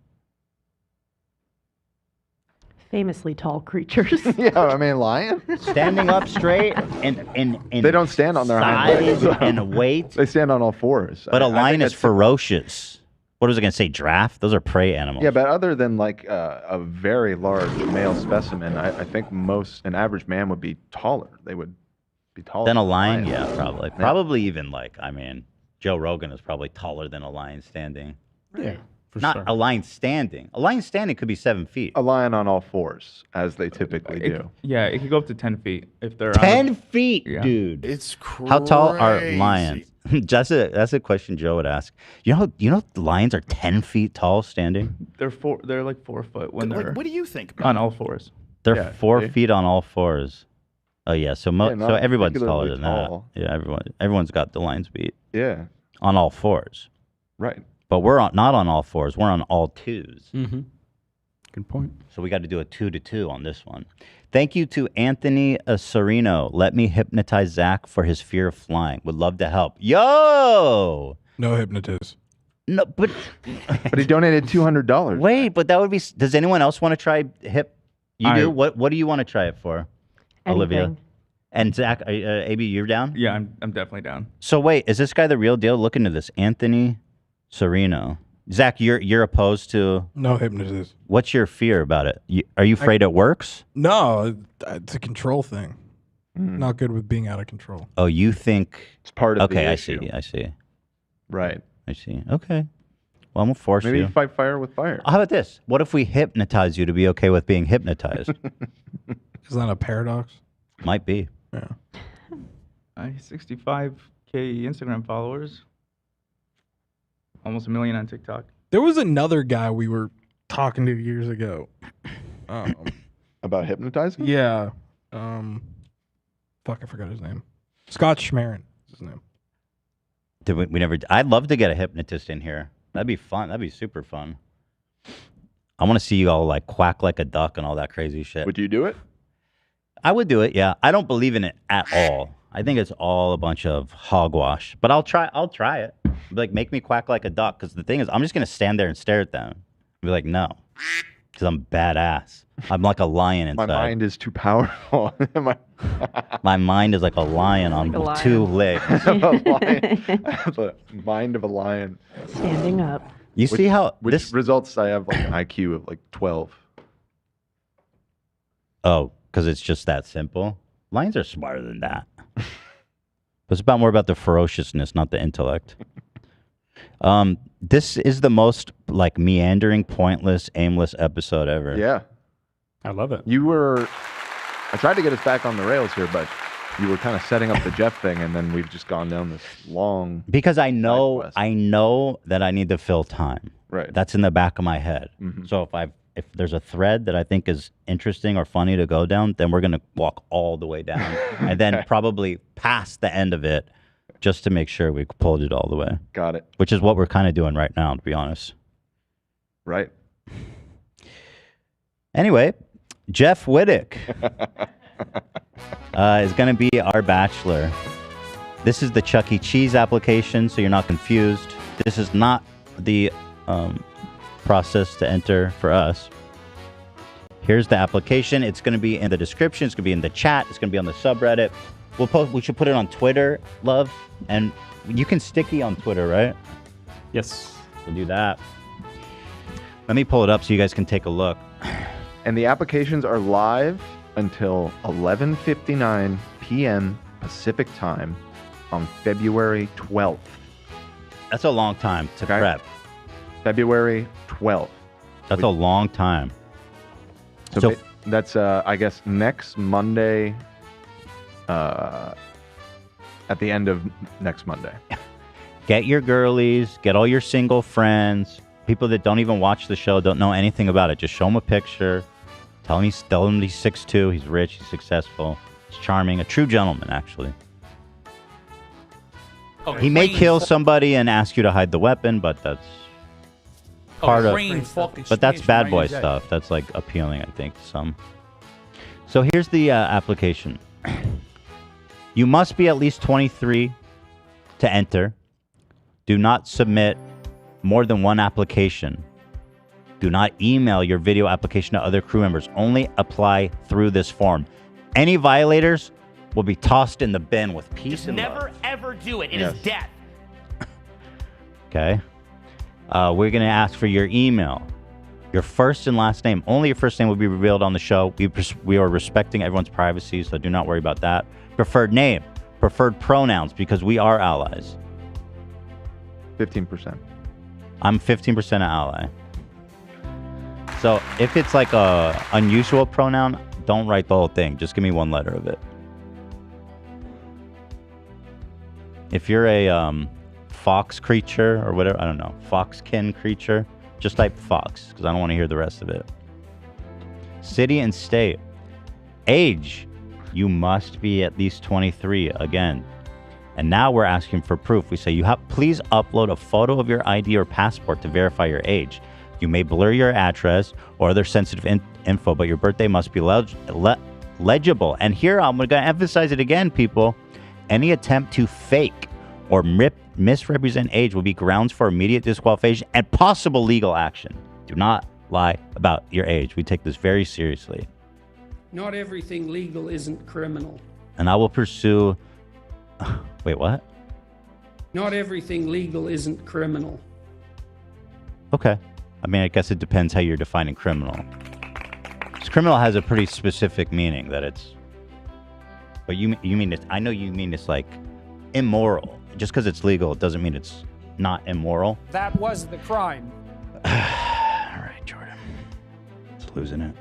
Famously tall creatures. Yeah, I mean, lion. Standing up straight and they don't stand on their hind legs. size and weight. They stand on all fours. But a I lion think is that's- ferocious. What was I going to say? Giraffe? Those are prey animals. Yeah, but other than like a very large male specimen, I think an average man would be taller. They would be taller Then a than lion? Yeah, probably. Yeah. Probably even like, I mean, Joe Rogan is probably taller than a lion standing. Yeah, for Not sure. a lion standing. A lion standing could be 7 feet. A lion on all fours, as they typically do. Yeah, it could go up to 10 feet if they're 10 feet, Yeah. dude. It's crazy. How tall are lions? that's a question Joe would ask. You know lions are 10 feet tall standing? They're like 4 foot when they're What do you think? on all fours. They're 4 feet on all fours. Oh yeah, so not so everyone's taller particularly than tall. that. Yeah, everyone's got the lines beat. Yeah. On all fours. Right. But we're not on all fours. We're on all twos. Mm-hmm. Good point. So we got to do a 2-2 on this one. Thank you to Anthony Serino. Let me hypnotize Zach for his fear of flying. Would love to help. Yo! No hypnotist. No, but he donated $200. Wait, but that would be. Does anyone else want to try hip? You do. What do you want to try it for, Olivia? Anything. And Zach, AB, you're down. Yeah, I'm definitely down. So wait, is this guy the real deal? Look into this, Anthony Serino. Zach, you're opposed to No hypnotist. What's your fear about it? Are you afraid it works? No, it's a control thing. Not good with being out of control. Oh, you think it's part of the Okay, issue. I see. Right. I see. Okay. Well, I'm gonna force Maybe you. you fight fire with fire. How about this? What if we hypnotize you to be okay with being hypnotized? Is that a paradox? Might be. Yeah. 65K Instagram followers. Almost 1 million on TikTok. There was another guy we were talking to years ago. About hypnotizing? Yeah. Fuck, I forgot his name. Scott Schmerin is his name. Did we never? I'd love to get a hypnotist in here. That'd be fun. That'd be super fun. I want to see you all like quack like a duck and all that crazy shit. Would you do it? I would do it. Yeah. I don't believe in it at all. I think it's all a bunch of hogwash. But I'll try it. Be like, make me quack like a duck. Because the thing is, I'm just gonna stand there and stare at them. Be like, no, because I'm badass. I'm like a lion inside. My mind is too powerful. My mind is like a lion on Like a 2 lion. legs. I have a mind of a lion. Standing up. You see how which results I have like an IQ of like 12. Oh, because it's just that simple. Lions are smarter than that. It's more about the ferociousness, not the intellect. This is the most like meandering, pointless, aimless episode ever. Yeah. I love it. I tried to get us back on the rails here, but you were kind of setting up the Jeff thing, and then we've just gone down this long. Because I know that I need to fill time. Right. That's in the back of my head. Mhm. So if there's a thread that I think is interesting or funny to go down, then we're gonna walk all the way down, and then probably past the end of it, just to make sure we pulled it all the way. Got it. Which is what we're kind of doing right now, to be honest. Right. Anyway, Jeff Wittek is going to be our bachelor. This is the Chuck E. Cheese application, so you're not confused. This is not the process to enter for us. Here's the application. It's going to be in the description. It's going to be in the chat. It's going to be on the subreddit. We should put it on Twitter, love. And you can sticky on Twitter, right? Yes. We'll do that. Let me pull it up so you guys can take a look. And the applications are live until 11:59 p.m. Pacific time on February 12th. That's a long time to prep. February 12th. That's a long time. So that's, I guess, next Monday, at the end of next Monday. Get your girlies, get all your single friends, people that don't even watch the show, don't know anything about it. Just show them a picture. Tell him he's 6'2", he's rich, he's successful, he's charming, a true gentleman, actually. He may kill somebody and ask you to hide the weapon, but that's part of. But that's bad boy stuff. That's like appealing, I think, to some. So here's the application. You must be at least 23 to enter. Do not submit more than one application. Do not email your video application to other crew members. Only apply through this form. Any violators will be tossed in the bin with peace and love. Never ever do it. It is death. Okay. We're going to ask for your email, your first and last name. Only your first name will be revealed on the show. We are respecting everyone's privacy, so do not worry about that. Preferred name, preferred pronouns, because we are allies. 15%. I'm 15% an ally. So if it's like a unusual pronoun, don't write the whole thing. Just give me one letter of it. If you're a fox creature or whatever, I don't know, foxkin creature, just type fox because I don't want to hear the rest of it. City and state. Age, you must be at least 23 again. And now we're asking for proof. We say please upload a photo of your ID or passport to verify your age. You may blur your address or other sensitive info, but your birthday must be legible. And here I'm going to emphasize it again, people. Any attempt to fake or misrepresent age will be grounds for immediate disqualification and possible legal action. Do not lie about your age. We take this very seriously. Not everything legal isn't criminal. And I will pursue... Wait, what? Not everything legal isn't criminal. Okay. I mean, I guess it depends how you're defining criminal. 'Cause criminal has a pretty specific meaning that it's... But you mean it's... I know you mean it's like immoral. Just because it's legal, it doesn't mean it's not immoral. That was the crime. All right, Jordan. It's losing it.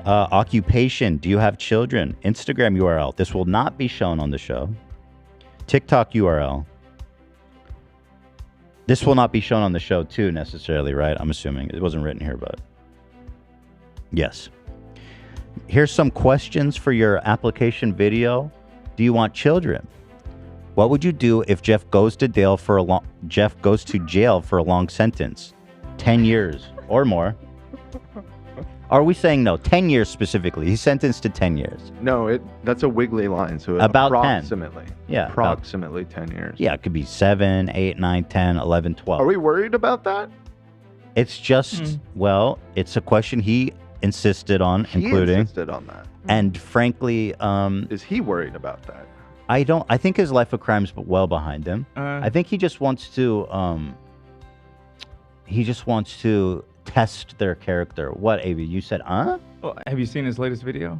Occupation. Do you have children? Instagram URL. This will not be shown on the show. TikTok URL. This will not be shown on the show too necessarily, right? I'm assuming. It wasn't written here, but... Yes. Here's some questions for your application video. Do you want children? What would you do if Jeff goes to jail for a long sentence? 10 years or more. Are we saying no? 10 years specifically. He's sentenced to 10 years. No, that's a wiggly line. So about approximately. 10. Yeah. Approximately 10 years. Yeah, it could be 7, 8, 9, 10, 11, 12. Are we worried about that? It's just, well, it's a question he insisted on, including. He insisted on that. And frankly, is he worried about that? I think his life of crime's well behind him. I think he just wants to test their character. What, Avi? You said, Well, have you seen his latest video?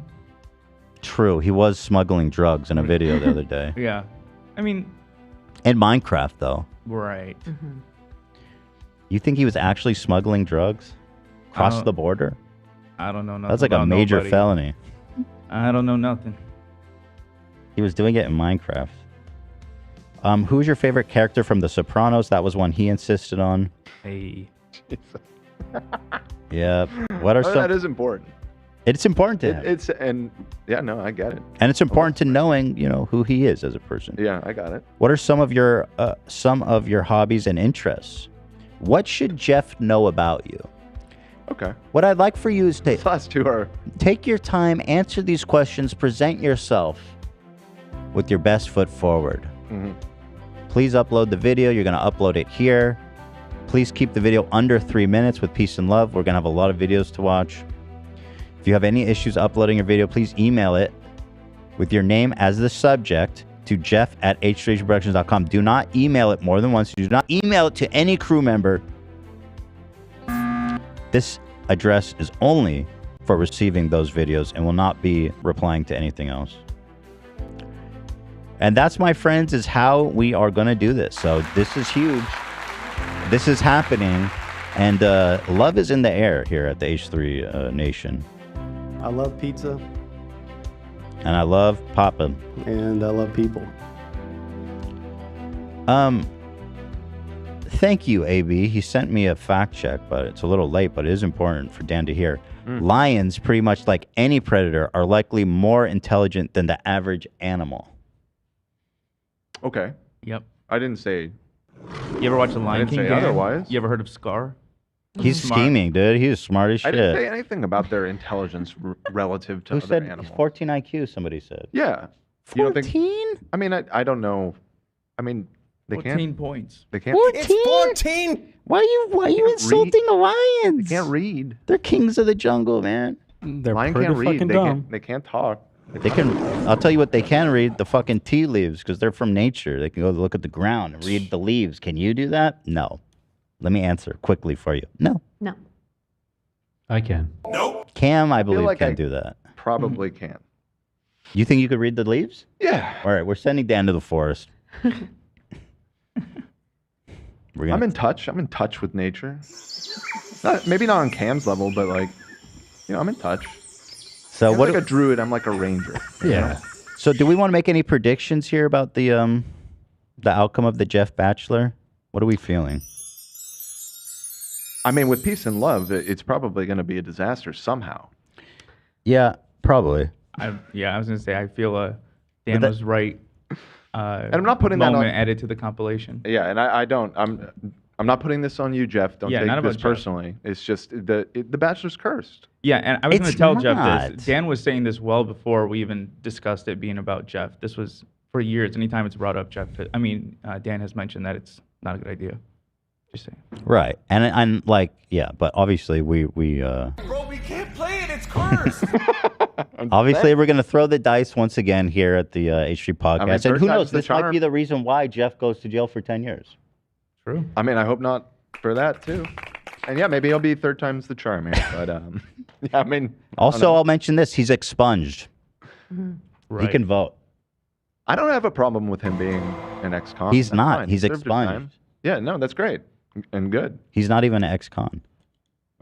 True. He was smuggling drugs in a video the other day. Yeah. I mean... In Minecraft, though. Right. You think he was actually smuggling drugs? Across the border? I don't know nothing. That's like a major felony. I don't know nothing. He was doing it in Minecraft. Who's your favorite character from The Sopranos? That was one he insisted on. Hey. Yeah. What are some... That is important. It's important to him. I get it. And it's important to knowing, who he is as a person. Yeah, I got it. What are some of your hobbies and interests? What should Jeff know about you? Okay. What I'd like for you is to last two are... take your time, answer these questions, present yourself with your best foot forward. Mm-hmm. Please upload the video. You're going to upload it here. Please keep the video under 3 minutes with peace and love. We're going to have a lot of videos to watch. If you have any issues uploading your video, please email it with your name as the subject to jeff@h3productions.com. Do not email it more than once. Do not email it to any crew member. This address is only for receiving those videos and will not be replying to anything else. And that's, my friends, is how we are going to do this. So this is huge. This is happening. And love is in the air here at the H3 Nation. I love pizza. And I love Papa. And I love people. Thank you, AB. He sent me a fact check, but it's a little late, but it is important for Dan to hear. Lions, pretty much like any predator, are likely more intelligent than the average animal. Okay. Yep. I didn't say... You ever watch The Lion King? I didn't say otherwise. You ever heard of Scar? He's scheming, dude. He's smart as shit. I didn't say anything about their intelligence relative to Who other said animals. 14 IQ, somebody said. Yeah. 14? I mean, I don't know. I mean, they 14 can't... points. They can't... 14? It's 14! Why are you insulting the lions? They can't read. They're kings of the jungle, man. They're Lion pretty can't read. fucking They dumb. they can't talk. They can. I'll tell you what they can read: the fucking tea leaves, because they're from nature. They can go look at the ground and read the leaves. Can you do that? No. Let me answer quickly for you. No. No. I can. Cam, I believe, like can I do that. Probably can. You think you could read the leaves? Yeah. All right, we're sending Dan to the forest. I'm in touch. I'm in touch with nature. Maybe not on Cam's level, but like, I'm in touch. So I'm what? like a druid. I'm like a ranger. Yeah. So do we want to make any predictions here about the outcome of the Jeff Bach3lor? What are we feeling? I mean, with peace and love, it's probably going to be a disaster somehow. Yeah, Probably. I was gonna say I feel Dan was right. And I'm not putting that on. Moment added to the compilation. Yeah, and I don't. I'm not putting this on you, Jeff. Don't Yeah, not take about this Jeff. personally. It's just the Bachelor's cursed. Yeah, and I was going to It's tell Jeff not. this. Dan was saying this well before we even discussed it being about Jeff. This was for years. Anytime it's brought up, Dan has mentioned that it's not a good idea. Just saying. Right. And like, yeah, but obviously we Bro, we can't play it. It's cursed. obviously we're going to throw the dice once again here at the H3 podcast. And third who time's knows, the this might charm. be the reason why Jeff goes to jail for 10 years. True. I mean, I hope not for that too. And yeah, maybe he'll be third time's the charm here. But yeah, I mean. Also, I'll mention this. He's expunged. Right. He can vote. I don't have a problem with him being an ex-con. He's That's not. fine. He's Served his expunged. time. Yeah, no, that's great and good. He's not even an ex-con.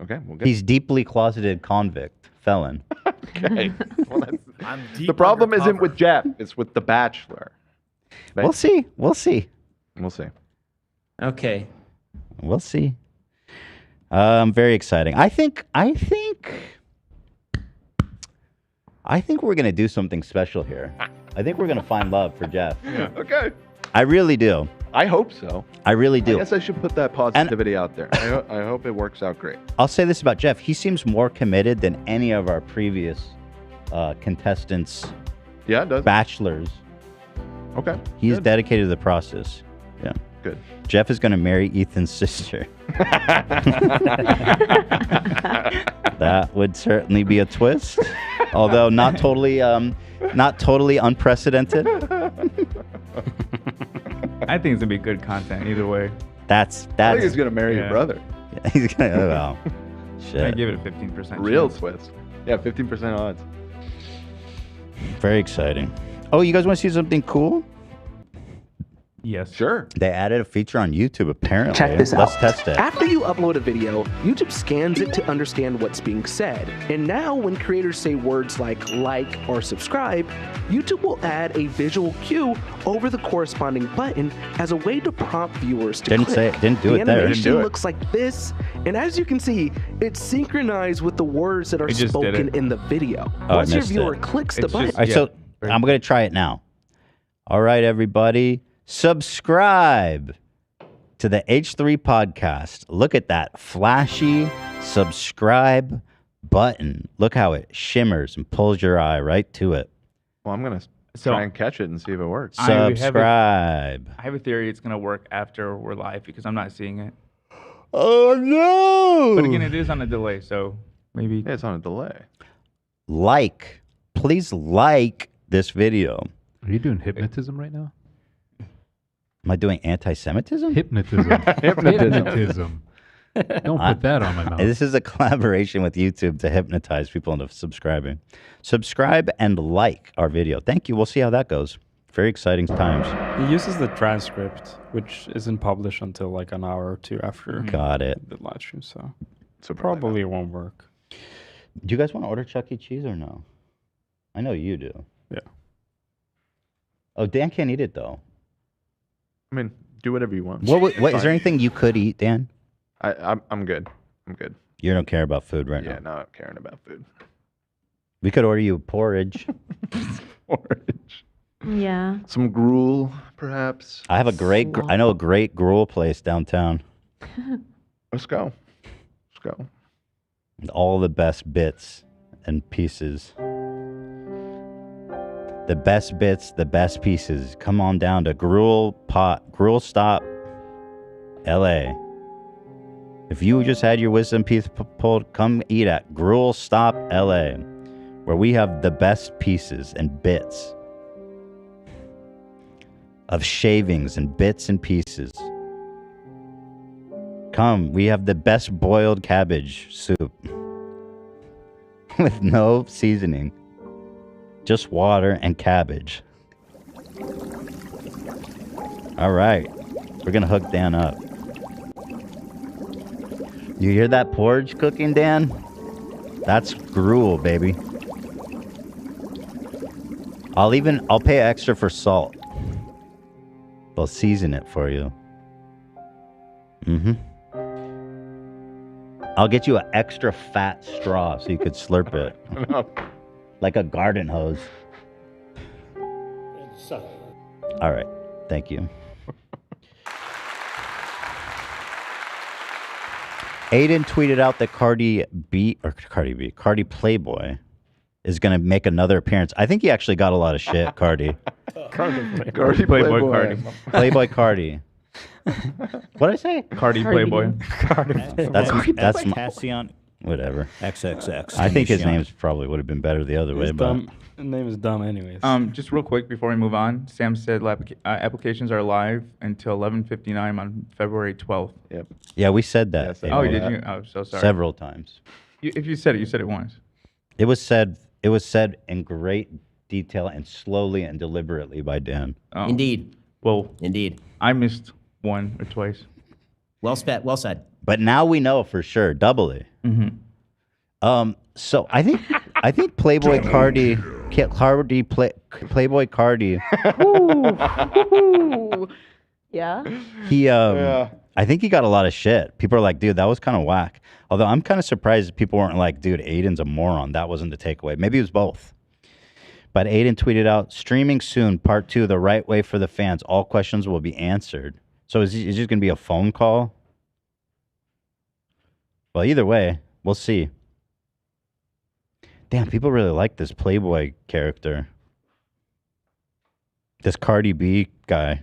Okay, well, good. He's deeply closeted convict, felon. Okay. Well, the problem isn't with Jeff. It's with The Bachelor. We'll see. We'll see. We'll see. Okay. We'll see. Very exciting. I think we're gonna do something special here. I think we're gonna find love for Jeff. Yeah. Okay. I really do. I hope so. I really do. I guess I should put that positivity out there. I hope it works out great. I'll say this about Jeff. He seems more committed than any of our previous contestants. Yeah, it does. Bachelors. Okay. He's good. dedicated to the process. Yeah. Good. Jeff is going to marry Ethan's sister. That would certainly be a twist, although not totally unprecedented. I think it's gonna be good content either way. That's. I think he's gonna marry your Yeah. brother. Yeah, he's gonna. Well, I shit. give it a 15%. Real chance. twist. Yeah, 15% odds. Very exciting. Oh, you guys want to see something cool? Yes. Sure. They added a feature on YouTube, apparently. Check this Let's out. test it. After you upload a video, YouTube scans it to understand what's being said. And now when creators say words like or subscribe, YouTube will add a visual cue over the corresponding button as a way to prompt viewers to click. Didn't do the it there. animation looks like this, and as you can see, it's synchronized with the words that are It just did spoken it. in the video. Oh, I Once your missed viewer it. clicks the It's button, just- All right, so Yeah. I'm going to try it now. All right, everybody. Subscribe to the H3 podcast. Look at that flashy subscribe button. Look how it shimmers and pulls your eye right to it. Well, I'm gonna So- try and catch it and see if it works. Subscribe. I have a theory it's gonna work after we're live because I'm not seeing it. Oh, no. But again, it is on a delay, so maybe. Yeah, it's on a delay. Please like this video. Are you doing hypnotism right now? Am I doing anti-Semitism? Hypnotism. Hypnotism. Don't put that on my mouth. This is a collaboration with YouTube to hypnotize people into subscribing. Subscribe and like our video. Thank you. We'll see how that goes. Very exciting times. He uses the transcript, which isn't published until like an hour or two after Got it. the live stream, so So probably won't work. Do you guys want to order Chuck E. Cheese or no? I know you do. Yeah. Oh, Dan can't eat it though. I mean, do whatever you want. What is there anything you could eat, Dan? I'm good. I'm good. You don't care about food right Yeah, now. not caring about food. We could order you porridge. Porridge. Yeah. Some gruel, perhaps. I have a great. I know a great gruel place downtown. Let's go. Let's go. With all the best bits and pieces. The best bits, the best pieces. Come on down to Gruel Stop, LA. If you just had your wisdom teeth pulled, come eat at Gruel Stop, LA, where we have the best pieces and bits of shavings and bits and pieces. Come, we have the best boiled cabbage soup with no seasoning. Just water and cabbage. All right. We're going to hook Dan up. You hear that porridge cooking, Dan? That's gruel, baby. I'll pay extra for salt. They'll season it for you. I'll get you an extra fat straw so you could slurp it. Like a garden hose. All right. Thank you. Adin tweeted out that Carti Playboi is going to make another appearance. I think he actually got a lot of shit, Carti. Carti Playboi Playboi. Carti. Playboi Carti. What did I say? Carti Playboi. That's my, Cassian. whatever. XXX. I think his name's probably would have been better the other way, His but name is dumb anyways. Just real quick before we move on, Sam said applications are live until 11:59 on February 12th. Yep. yeah, we said that. Oh, did you? Oh, so sorry. Several times. If you said it once. It was said in great detail and slowly and deliberately by Dan. Oh. Indeed. Well, Indeed. I missed one or twice. Well said. Well said. But now we know for sure, doubly. Mm-hmm. So I think Playboi Carti, Playboi Carti. Yeah. He I think he got a lot of shit. People are like, dude, that was kind of whack. Although I'm kind of surprised people weren't like, dude, Adin's a moron. That wasn't the takeaway. Maybe it was both. But Adin tweeted out, streaming soon, part 2, the right way for the fans. All questions will be answered. So is it just going to be a phone call? Well, either way, we'll see. Damn, people really like this Playboi character. This Cardi B guy.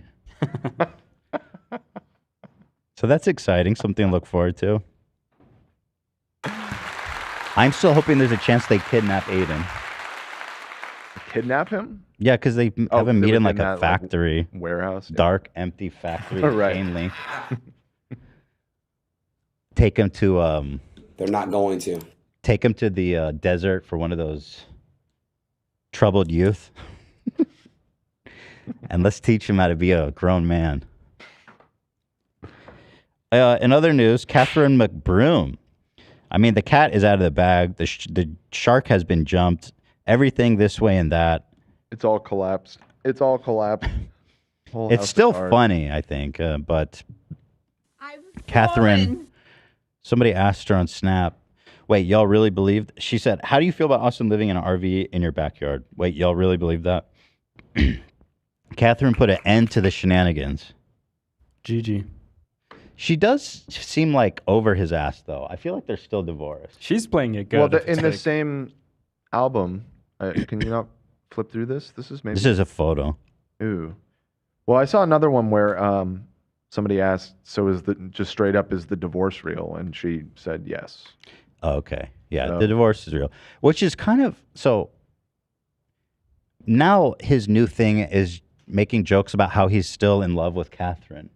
So that's exciting. Something to look forward to. I'm still hoping there's a chance they kidnap Adin. Kidnap him? Yeah, because they have him meet in like a that, factory. Warehouse. Yeah. Dark, empty factory. Right. Chain link. Take him to... They're not going to. Take him to the desert for one of those troubled youth. And let's teach him how to be a grown man. In other news, Cathrine McBroom. I mean, the cat is out of the bag. The shark has been jumped. Everything this way and that. It's all collapsed. It's all collapsed. Whole It's house still is hard. funny, I think. But Cathrine, somebody asked her on Snap, wait, y'all really believed? She said, how do you feel about Austin living in an RV in your backyard? Wait, y'all really believe that? Cathrine put an end to the shenanigans. GG. She does seem like over his ass, though. I feel like they're still divorced. She's playing it good. Well, in the same album, can you not flip through this? This is maybe. This is a photo. Ooh. Well, I saw another one where somebody asked, "So is just straight up is the divorce real?" And she said yes. Okay. Yeah, So- the divorce is real. Which is kind of so. Now his new thing is making jokes about how he's still in love with Cathrine.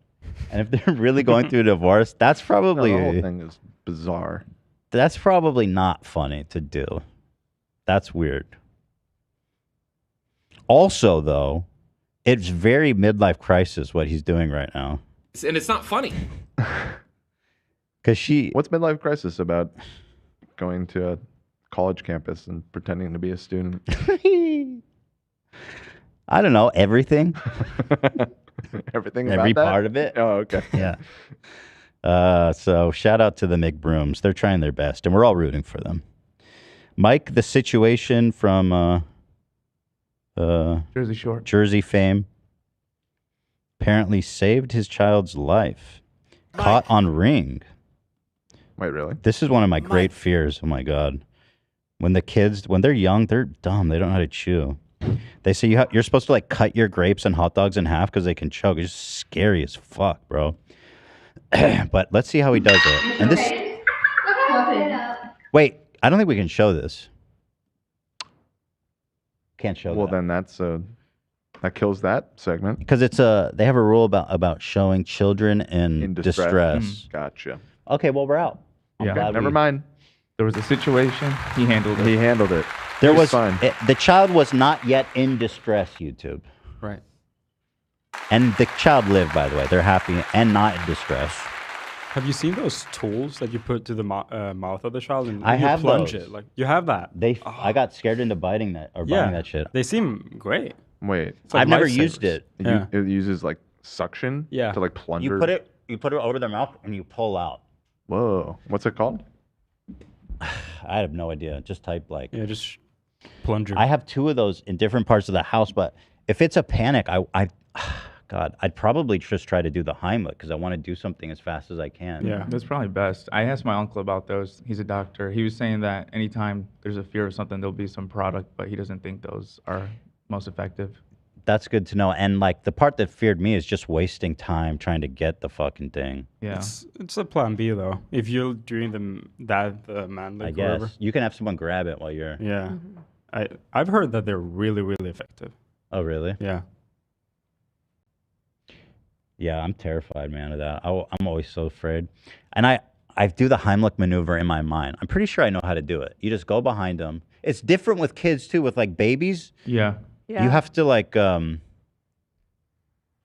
And if they're really going through a divorce, that's probably No, the whole thing is bizarre. That's probably not funny to do. That's weird. Also, though, it's very midlife crisis what he's doing right now. And it's not funny. Because What's midlife crisis about? Going to a college campus and pretending to be a student. I don't know, everything. Everything about Every that? part of it. Oh, okay. Yeah. So shout out to the McBrooms. They're trying their best, and we're all rooting for them. Mike, the situation from Jersey Shore. Jersey fame, apparently saved his child's life. Caught on Ring. Wait, really? This is one of my great fears. Oh my God. When they're young, they're dumb. They don't know how to chew. They say you're supposed to like cut your grapes and hot dogs in half because they can choke. It's just scary as fuck, bro. But let's see how he does it. And this. Wait, I don't think we can show this. Can't show Well, that. then that kills that segment. Because they have a rule about showing children in distress. Gotcha. Okay, well, we're out. I'm Yeah. glad Never we- mind. There was a situation. He handled it. He handled it. There He was fine. the child was not yet in distress, YouTube. Right. And the child lived, by the way. They're happy and not in distress. Have you seen those tools that you put to the mouth of the child and I you have plunge those. it? Like you have that. I got scared into biting that or buying that shit. They seem great. Wait. It's like I've never lifesavers. used it. Yeah. It uses like suction. Yeah. To like plunger. You put it over their mouth and you pull out. Whoa. What's it called? I have no idea. Just type like. Yeah, just plunger. I have 2 of those in different parts of the house, but if it's a panic, God, I'd probably just try to do the Heimlich because I want to do something as fast as I can. Yeah, that's probably best. I asked my uncle about those. He's a doctor. He was saying that anytime there's a fear of something, there'll be some product, but he doesn't think those are most effective. That's good to know. And like the part that feared me is just wasting time trying to get the fucking thing. Yeah. It's a plan B though. If you're doing the Mannlich I guess Maneuver. you can have someone grab it while you're. Yeah. I've heard that they're really, really effective. Oh, really? Yeah. Yeah, I'm terrified, man, of that. I'm always so afraid. And I do the Heimlich maneuver in my mind. I'm pretty sure I know how to do it. You just go behind them. It's different with kids too, with like babies. Yeah. You have to like, I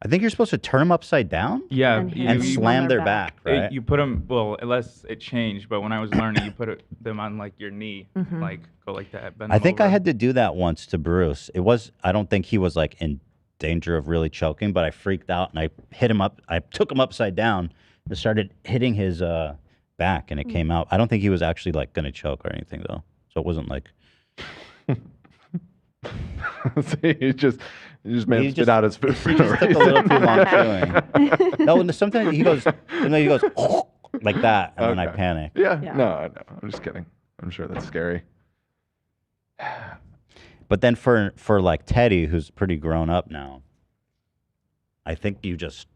think you're supposed to turn them upside down. Yeah. And slam their back, right? You put them, well, unless it changed, but when I was learning, you put them on like your knee, like go like that. Bend I them think over. I had to do that once to Bruce. I don't think he was like in danger of really choking, but I freaked out and I hit him up. I took him upside down and started hitting his back and it came out. I don't think he was actually like going to choke or anything though. So it wasn't like. he just made him spit out his food. He just took a little too long chewing. No, sometimes he goes like that, and then I panic. Yeah. No, I'm just kidding. I'm sure that's scary. But then for like Teddy, who's pretty grown up now, I think you just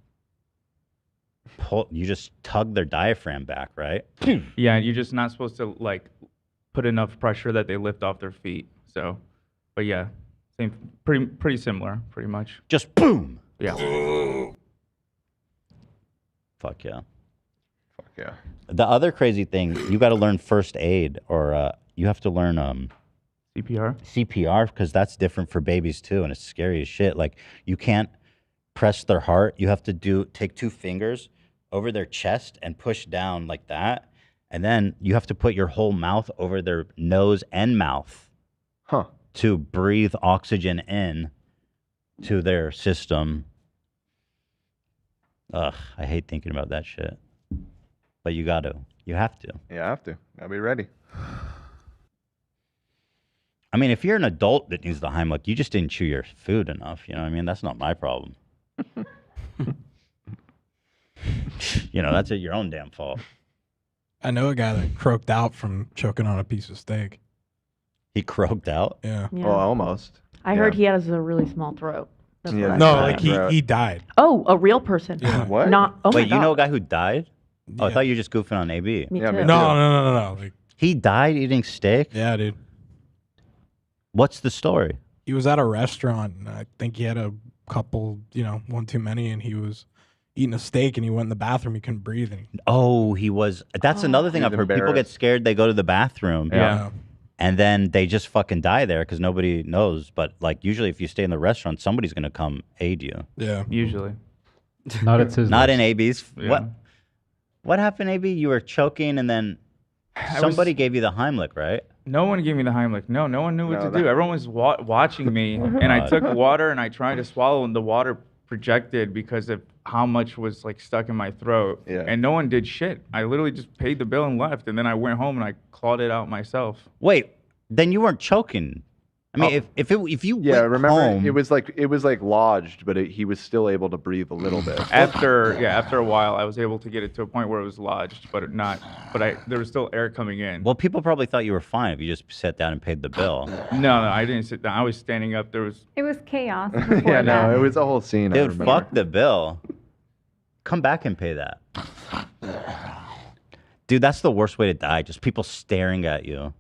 tug their diaphragm back, right? Yeah, you're just not supposed to like put enough pressure that they lift off their feet. So, but yeah, same, pretty similar, pretty much. Just boom. Yeah. Fuck yeah. Fuck yeah. The other crazy thing, you got to learn first aid, or you have to learn CPR. CPR, because that's different for babies too, and it's scary as shit. Like you can't press their heart. You have to take 2 fingers over their chest and push down like that, and then you have to put your whole mouth over their nose and mouth. Huh. To breathe oxygen in to their system. Ugh, I hate thinking about that shit. But you have to. Yeah, I have to. Gotta be ready. I mean, if you're an adult that needs the Heimlich, you just didn't chew your food enough. You know what I mean? That's not my problem. That's your own damn fault. I know a guy that croaked out from choking on a piece of steak. He croaked out? Yeah. Yeah. Oh, almost. I heard he has a really small throat. That's what I No, heard. like he died. Oh, a real person. Yeah. What? Not. Oh Wait, my you know a God. guy who died? Oh, I thought you were just goofing on AB. Me Yeah, too. me No. Like, He died eating steak? yeah, dude. What's the story? He was at a restaurant, and I think he had a couple, one too many, and he was eating a steak, and he went in the bathroom. He couldn't breathe. And Oh, he was. That's another thing He's I've heard. People get embarrassed. scared. They go to the bathroom. Yeah. And then they just fucking die there because nobody knows. But like usually, if you stay in the restaurant, somebody's gonna come aid you. Yeah. Usually. Not at Sizzlers. Not in AB's. Yeah. What happened, AB? You were choking, and then somebody gave you the Heimlich, right? No one gave me the Heimlich. No one knew what No, to do. Everyone was watching me, and I took water and I tried to swallow, and the water projected because of how much was like stuck in my throat. Yeah. And no one did shit. I literally just paid the bill and left, and then I went home and I clawed it out myself. Wait, then you weren't choking. I mean, if you went remember home, it was like lodged, but he was still able to breathe a little bit. After a while, I was able to get it to a point where it was lodged, but there was still air coming in. well, people probably thought you were fine if you just sat down and paid the bill. No, I didn't sit down. I was standing up. There was. It was chaos before Yeah, that. no, it was a whole scene. I Dude, remember. fuck the bill. Come back and pay that. Dude, that's the worst way to die. Just people staring at you.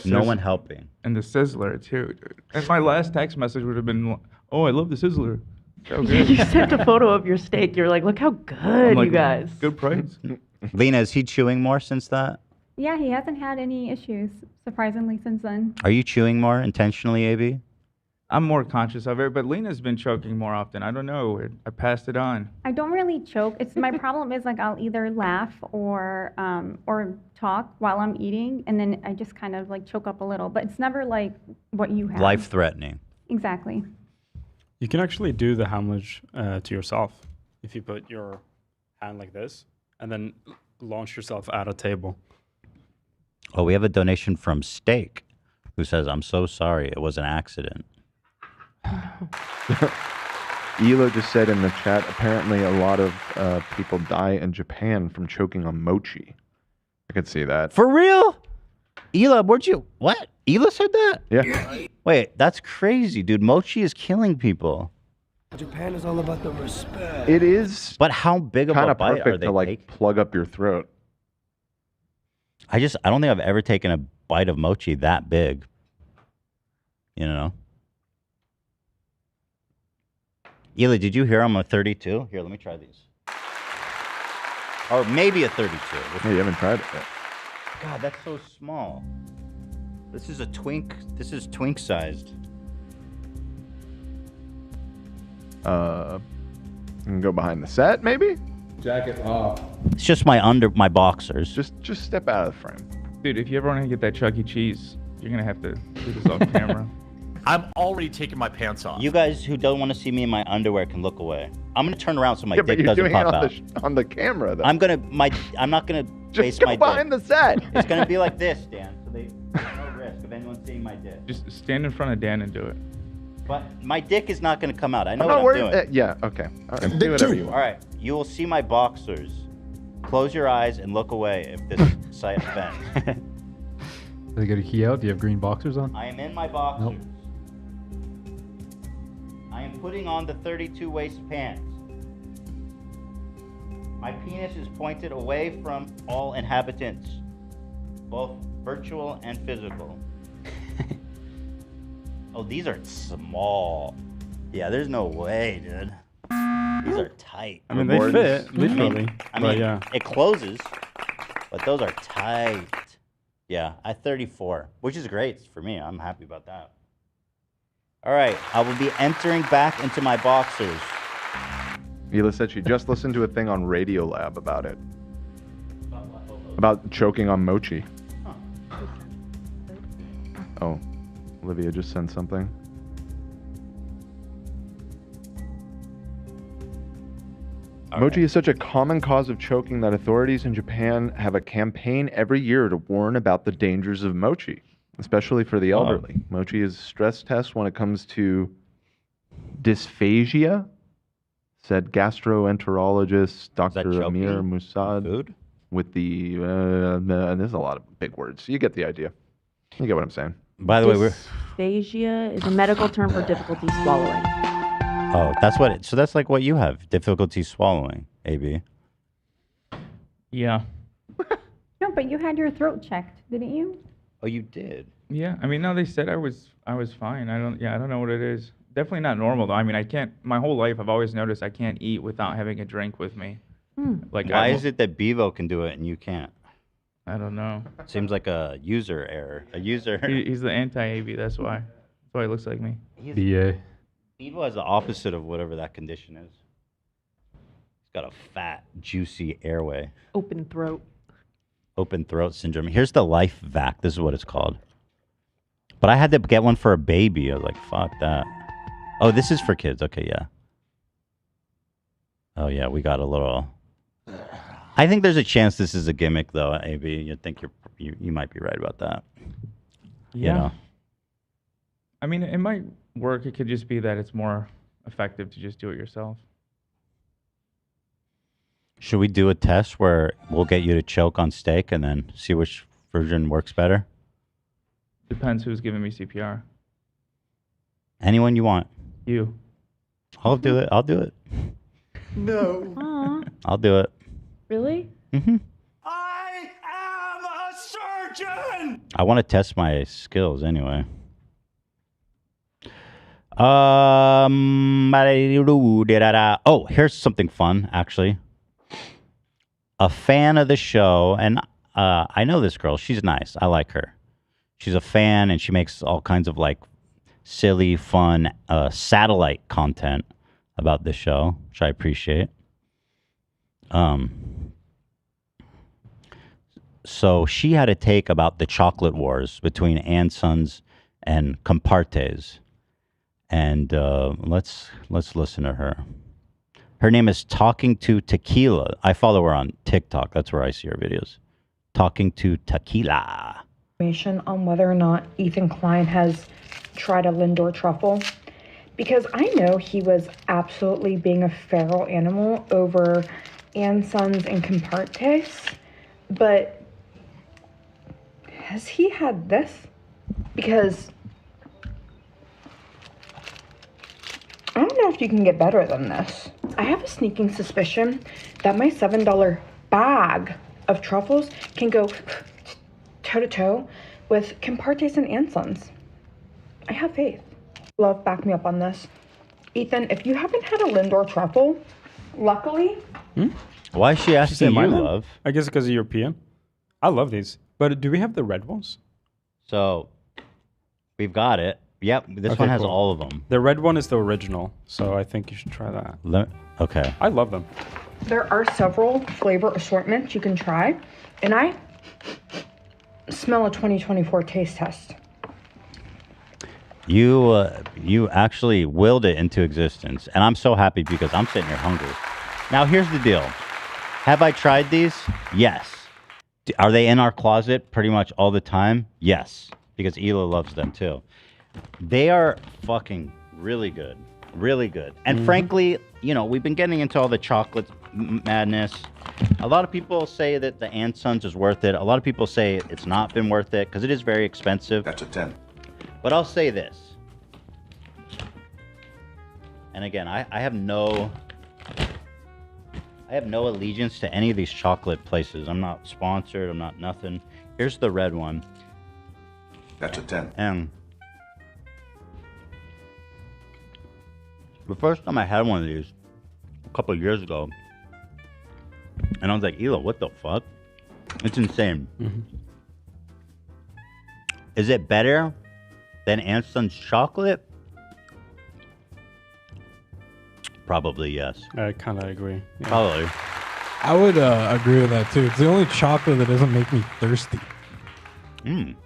No one helping. And the Sizzler, too, dude. And my last text message would have been, oh, I love the Sizzler. So You good. sent a photo of your steak. You're like, look how good I'm like, you guys. Good price. Lena, is he chewing more since that? Yeah, he hasn't had any issues, surprisingly, since then. Are you chewing more intentionally, AB? I'm more conscious of it, but Lena's been choking more often. I don't know. I passed it on. I don't really choke. It's my problem is like I'll either laugh or talk while I'm eating, and then I just kind of like choke up a little. But it's never like what you have. Life-threatening. Exactly. You can actually do the Heimlich to yourself if you put your hand like this and then launch yourself at a table. Oh, we have a donation from Steak. who says, "I'm so sorry. It was an accident." Elo just said in the chat, apparently a lot of people die in Japan from choking on mochi. I could see that. For real? Ela, where'd you... What? Ela said that? Yeah. Wait, that's crazy, dude. Mochi is killing people. Japan is all about the respect. It is. But how big of kind a of bite are perfect they to like taking? plug up your throat. I don't think I've ever taken a bite of mochi that big. You know? Ela, did you hear I'm a 32? Here, let me try these. Or maybe a 32. Hey, you haven't tried it yet. God, that's so small. This is a twink. This is twink sized. You can go behind the set, maybe? Jacket off. It's just my boxers. Just step out of the frame. Dude, if you ever want to get that Chuck E. Cheese, you're going to have to do this off camera. I'm already taking my pants off. You guys who don't want to see me in my underwear can look away. I'm gonna turn around so my Yeah, but dick you're doesn't doing it pop on out. on the camera, though. I'm not gonna face go my behind dick. the set. It's gonna be like this, Dan. So there's no risk of anyone seeing my dick. Just stand in front of Dan and do it. But my dick is not gonna come out. I know I'm not what I'm worried. doing. Yeah, okay. All right, do whatever you want. All right, you will see my boxers. Close your eyes and look away if this sight offends. They got a key out. Do you have green boxers on? I am in my boxers. Nope. I am putting on the 32 waist pants. My penis is pointed away from all inhabitants, both virtual and physical. Oh, these are small. Yeah, there's no way, dude. These are tight. I mean, they fit, literally. I but mean, yeah. it closes, but those are tight. Yeah, I 34, which is great for me. I'm happy about that. All right, I will be entering back into my boxers. Ela said she just listened to a thing on Radiolab about it. About choking on mochi. Oh, Olivia just sent something. Mochi is such a common cause of choking that authorities in Japan have a campaign every year to warn about the dangers of mochi, especially for the elderly. Mochi is a stress test when it comes to dysphagia, said gastroenterologist Dr. Amir Musad. With the, there's a lot of big words. You get the idea. You get what I'm saying. By the way, we're... Dysphagia is a medical term for difficulty swallowing. Oh, that's what it... So that's like what you have, difficulty swallowing, AB. Yeah. No, but you had your throat checked, didn't you? Oh, you did? Yeah, I mean, no, they said I was fine. I don't know what it is. Definitely not normal though. I mean, I can't. My whole life, I've always noticed I can't eat without having a drink with me. Like, why is it that Bevo can do it and you can't? I don't know. Seems like a user error. A user. He's the anti-AB. That's why. That's why he looks like me. BA. Bevo has the opposite of whatever that condition is. He's got a fat, juicy airway. Open throat. Open throat syndrome. Here's the Life Vac. This is what it's called. But I had to get one for a baby. I was like, fuck that. Oh, this is for kids. Okay, yeah. Oh, yeah, we got a little... I think there's a chance this is a gimmick, though, AB. You think you might be right about that. Yeah. You know? I mean, it might work. It could just be that it's more effective to just do it yourself. Should we do a test where we'll get you to choke on steak and then see which version works better? Depends who's giving me CPR. Anyone you want. You. I'll do it. I'll do it. No. Aw. I'll do it. Really? Mm-hmm. I am a surgeon! I want to test my skills anyway. Oh, here's something fun, actually. A fan of the show, and I know this girl. She's nice. I like her. She's a fan, and she makes all kinds of like silly, fun satellite content about this show, which I appreciate. So she had a take about the chocolate wars between Ansons and Compartes. And let's listen to her. Her name is Talking to Tequila. I follow her on TikTok. That's where I see her videos. Talking to Tequila. information on whether or not Ethan Klein has tried a Lindor truffle, because I know he was absolutely being a feral animal over Ansons and Compartes, but has he had this? Because I don't know if you can get better than this. I have a sneaking suspicion that my $7 bag of truffles can go toe-to-toe with Compartes and Ansons. I have faith. Love, back me up on this. Ethan, if you haven't had a Lindor truffle, luckily... Why is she asking you, mine? love? I guess because of European. I love these. But do we have the red ones? So, we've got it. Yep, this one has all of them. The red one is the original, so I think you should try that. Okay. I love them. There are several flavor assortments you can try, and I smell a 2024 taste test. You actually willed it into existence, and I'm so happy because I'm sitting here hungry. Now, here's the deal. Have I tried these? Yes. Are they in our closet pretty much all the time? Yes, because Hila loves them too. They are fucking really good. Really good. And frankly, you know, we've been getting into all the chocolate madness. A lot of people say that the Ansons is worth it. A lot of people say it's not been worth it because it is very expensive. That's a 10. But I'll say this. And again, I have no allegiance to any of these chocolate places. I'm not sponsored. I'm not nothing. Here's the red one. That's a 10. And the first time I had one of these, a couple of years ago, and I was like, Hila, what the fuck? It's insane. Is it better than Anson's chocolate? Probably yes. I kind of agree. Yeah. Probably. I would agree with that too. It's the only chocolate that doesn't make me thirsty.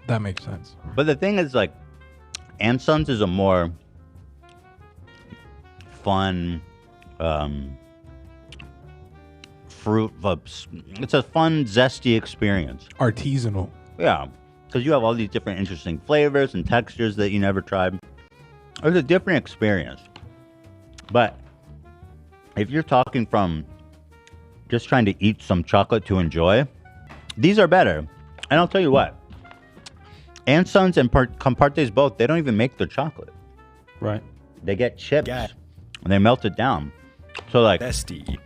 That makes sense. But the thing is, like, Anson's is a more fun fruit. It's a fun, zesty experience. Artisanal. Yeah, because you have all these different interesting flavors and textures that you never tried. It's a different experience. But if you're talking from just trying to eat some chocolate to enjoy, these are better. And I'll tell you what. Ansons and Compartes both, they don't even make their chocolate. Right. They get chips and they melt it down. So like, Bestie.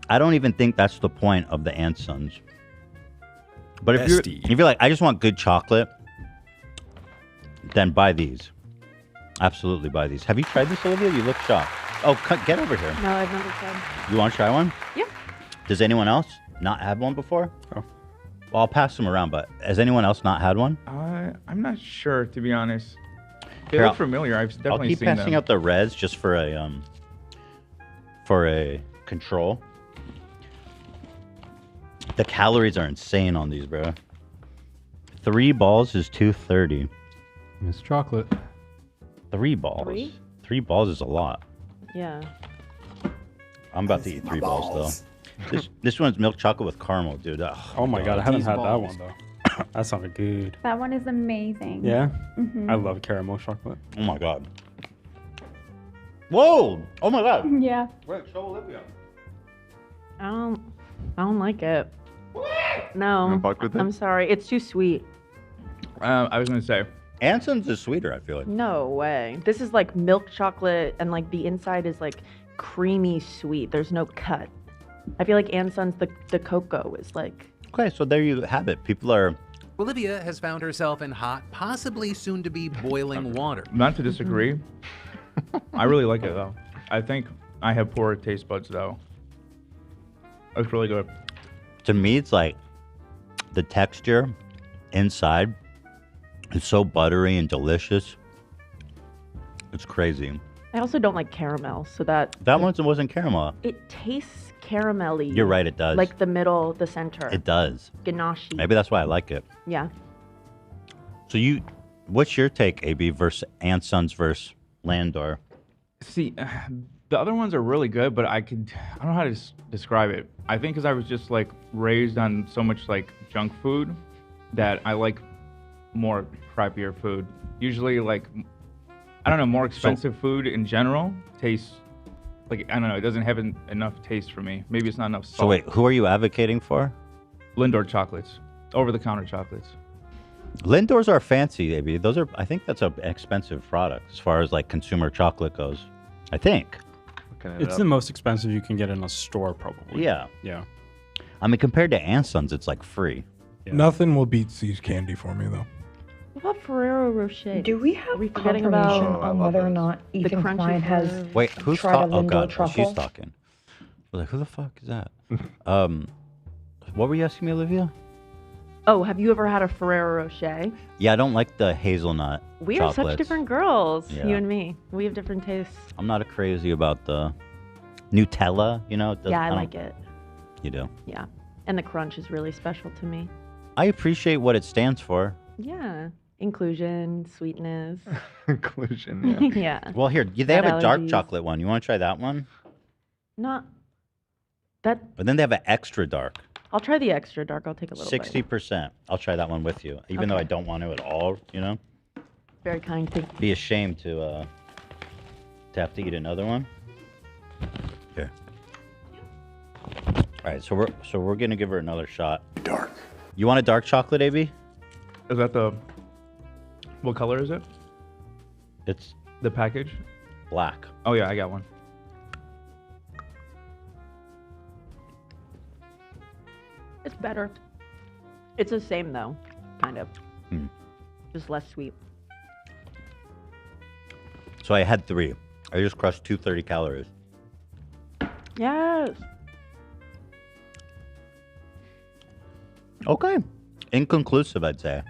I don't even think that's the point of the Ansons. But if you're like, I just want good chocolate, then buy these. Absolutely buy these. Have you tried this, Olivia? You look shocked. Oh, get over here. No, I've never tried. You want to try one? Yeah. Does anyone else not have one before? Oh. Well, I'll pass them around, but has anyone else not had one? I'm not sure, to be honest. They Here, look familiar. I've definitely I'll keep seen passing them. out the reds just for a control. The calories are insane on these, bro. 3 balls is 230. It's chocolate. 3 balls. 3? 3 balls is a lot. Yeah. I'm about to eat 3 balls though. This one's milk chocolate with caramel, dude. Ugh, Oh my god, I haven't had that balls. one though. That sounded good. That one is amazing. Yeah? Mhm. I love caramel chocolate. Oh my god. Whoa! Oh my god. Yeah. Wait, show Olivia. I don't like it. No. You don't fuck with it? I'm sorry. It's too sweet. I was gonna say, Anson's is sweeter, I feel like. No way. This is like milk chocolate and like the inside is like creamy sweet. There's no cut. I feel like Anson's the cocoa is like. Okay, so there you have it. People are. Olivia has found herself in hot, possibly soon to be boiling water. not to disagree. I really like it though. I think I have poor taste buds though. It's really good. To me, it's like the texture inside is so buttery and delicious. It's crazy. I also don't like caramel, so that one wasn't caramel. it tastes caramelly. You're right, it does. Like the middle, the center. It does. Ganache. Maybe that's why I like it. Yeah. So what's your take, AB, versus Ansons versus Lindor? See, the other ones are really good, but I don't know how to describe it. I think because I was just like raised on so much like junk food, that I like more crappier food. Usually, like, I don't know, more expensive food in general tastes like, I don't know, it doesn't have enough taste for me. Maybe it's not enough salt. So wait, who are you advocating for? Lindor chocolates, over-the-counter chocolates. Lindors are fancy, baby. Those are, I think that's an expensive product as far as like consumer chocolate goes. I think. It's the most expensive you can get in a store, probably. Yeah. Yeah. I mean, compared to Anson's, it's like free. Nothing will beat C's candy for me though. What about Ferrero Rocher? Do we have forgetting confirmation about on whether or not Ethan crunchy Klein has Wait, who's tried a talking? Oh Lindor God, truffle? she's talking. I was like, who the fuck is that? What were you asking me, Olivia? Oh, have you ever had a Ferrero Rocher? Yeah, I don't like the hazelnut. We are such chocolates. different girls, Yeah. you and me. We have different tastes. I'm not crazy about the Nutella. You know? Yeah, I don't- like it. You do. Yeah. And the crunch is really special to me. I appreciate what it stands for. Yeah. Inclusion, sweetness. Inclusion. Yeah. Yeah. Well, here they Not have a dark allergies. chocolate one. You want to try that one? Not that. But then they have an extra dark. I'll try the extra dark. I'll take a little bit. 60%. I'll try that one with you, even though I don't want to at all. You know, Very kind. Thank you. be ashamed to have to eat another one. Here. All right, so we're gonna give her another shot. Dark. You want a dark chocolate, AB? Is that the... What color is it? It's the package? Black. Oh, yeah, I got one. It's better. It's the same though, kind of. Hmm. Just less sweet. So I had 3. I just crushed 230 calories. Yes. Okay. Inconclusive, I'd say.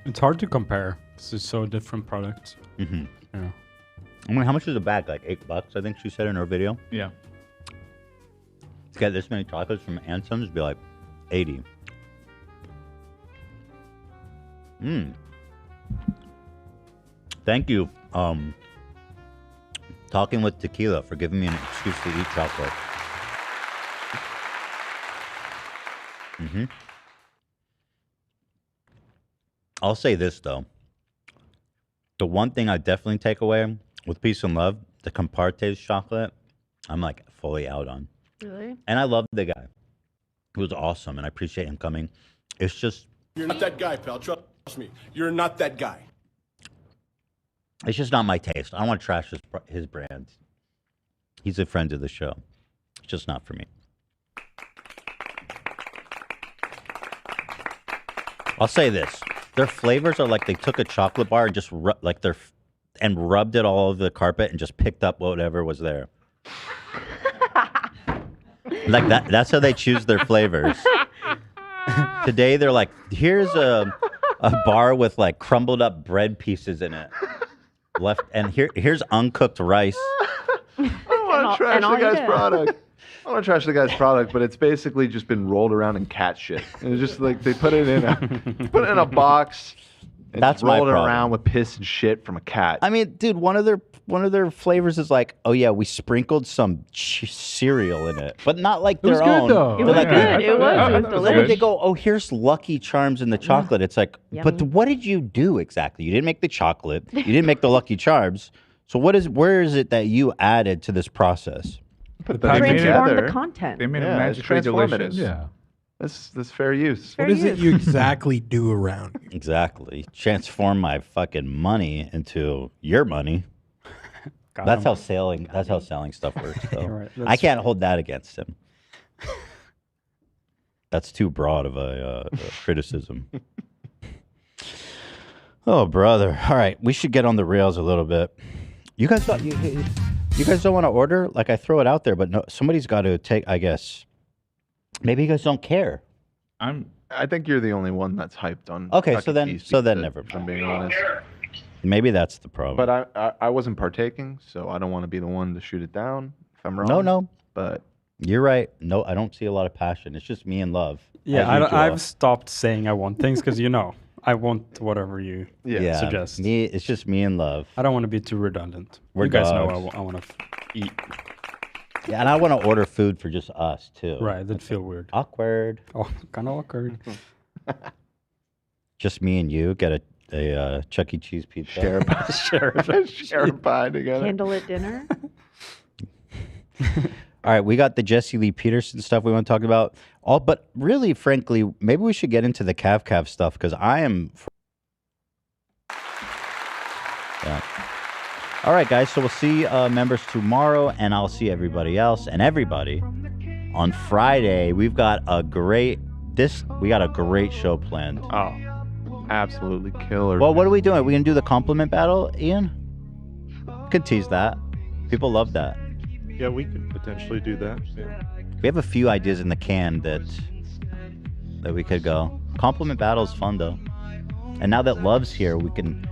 It's hard to compare. This is so different products. Mm-hmm. Yeah. I mean, how much is a bag? Like $8, I think she said in her video. Yeah. To get this many chocolates from Anson's would be like 80. Thank you, Talking with Tequila, for giving me an excuse to eat chocolate. I'll say this, though. The one thing I definitely take away with Peace and Love, the Compartes chocolate, I'm like fully out on. Really? And I love the guy. He was awesome, and I appreciate him coming. It's just, You're not that guy, pal. Trust me. You're not that guy. it's just not my taste. I don't want to trash his brand. He's a friend of the show. It's just not for me. I'll say this. Their flavors are like they took a chocolate bar and just and rubbed it all over the carpet and just picked up whatever was there. Like that's how they choose their flavors. Today they're like, here's a bar with like crumbled up bread pieces in it. Left and here's uncooked rice. I don't want to trash the guy's product. I want to trash the guy's product, but it's basically just been rolled around in cat shit. It's just like they put it in a box. And That's my rolled it problem. around with piss and shit from a cat. I mean, dude, one of their flavors is like, oh yeah, we sprinkled some cereal in it, but not like their was good, own. though. They're It was like, good. It was But delicious. they go, oh, here's Lucky Charms in the chocolate. It's like, but Yummy. what did you do exactly? You didn't make the chocolate. You didn't make the Lucky Charms. So where is it that you added to this process? Put it back Transform together. The content. They made it Yeah, it's magically delicious. transformative. Yeah. That's fair use. What is it you exactly do around you? Exactly. Transform my fucking money into your money. Got That's him. how selling stuff works, though. Right, I can't hold that against him. That's too broad of a criticism. Oh, brother. All right, we should get on the rails a little bit. You guys don't want to order? Like, I throw it out there, but no, somebody's got to take, I guess. Maybe you guys don't care. I think you're the only one that's hyped on. Okay, Chuck so E. then Cheese so then pizza, never if I'm mind. being honest. Maybe that's the problem. But I wasn't partaking, so I don't want to be the one to shoot it down if I'm wrong. No. But You're right. No, I don't see a lot of passion. It's just me and love. Yeah, as usual. I've stopped saying I want things because I want whatever you suggest. Me, it's just me and love. I don't want to be too redundant. We're you guys know dogs. I want to eat. Yeah, and I want to order food for just us too. Right, that'd feel weird. Awkward. Oh, kind of awkward. Just me and you get a Chuck E. Cheese pizza. Share a pie together. Candlelit dinner. All right, we got the Jesse Lee Peterson stuff we want to talk about. But really, frankly, maybe we should get into the Cav stuff because I am. Yeah. All right, guys. So we'll see members tomorrow, and I'll see everybody else and everybody on Friday. We've got a great show planned. Oh, absolutely killer. Well, what are we doing? Are we gonna do the compliment battle, Ian? We could tease that. People love that. Yeah, we could potentially do that. Yeah. We have a few ideas in the can that we could go. Compliment battle is fun though. And now that Love's here, we can,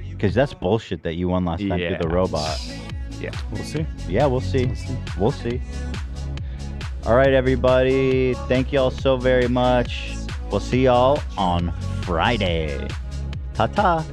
because that's bullshit that you won last time through the robot. Yeah, we'll see. Yeah, we'll see. We'll see. All right, everybody. Thank y'all so very much. We'll see y'all on Friday. Ta-ta.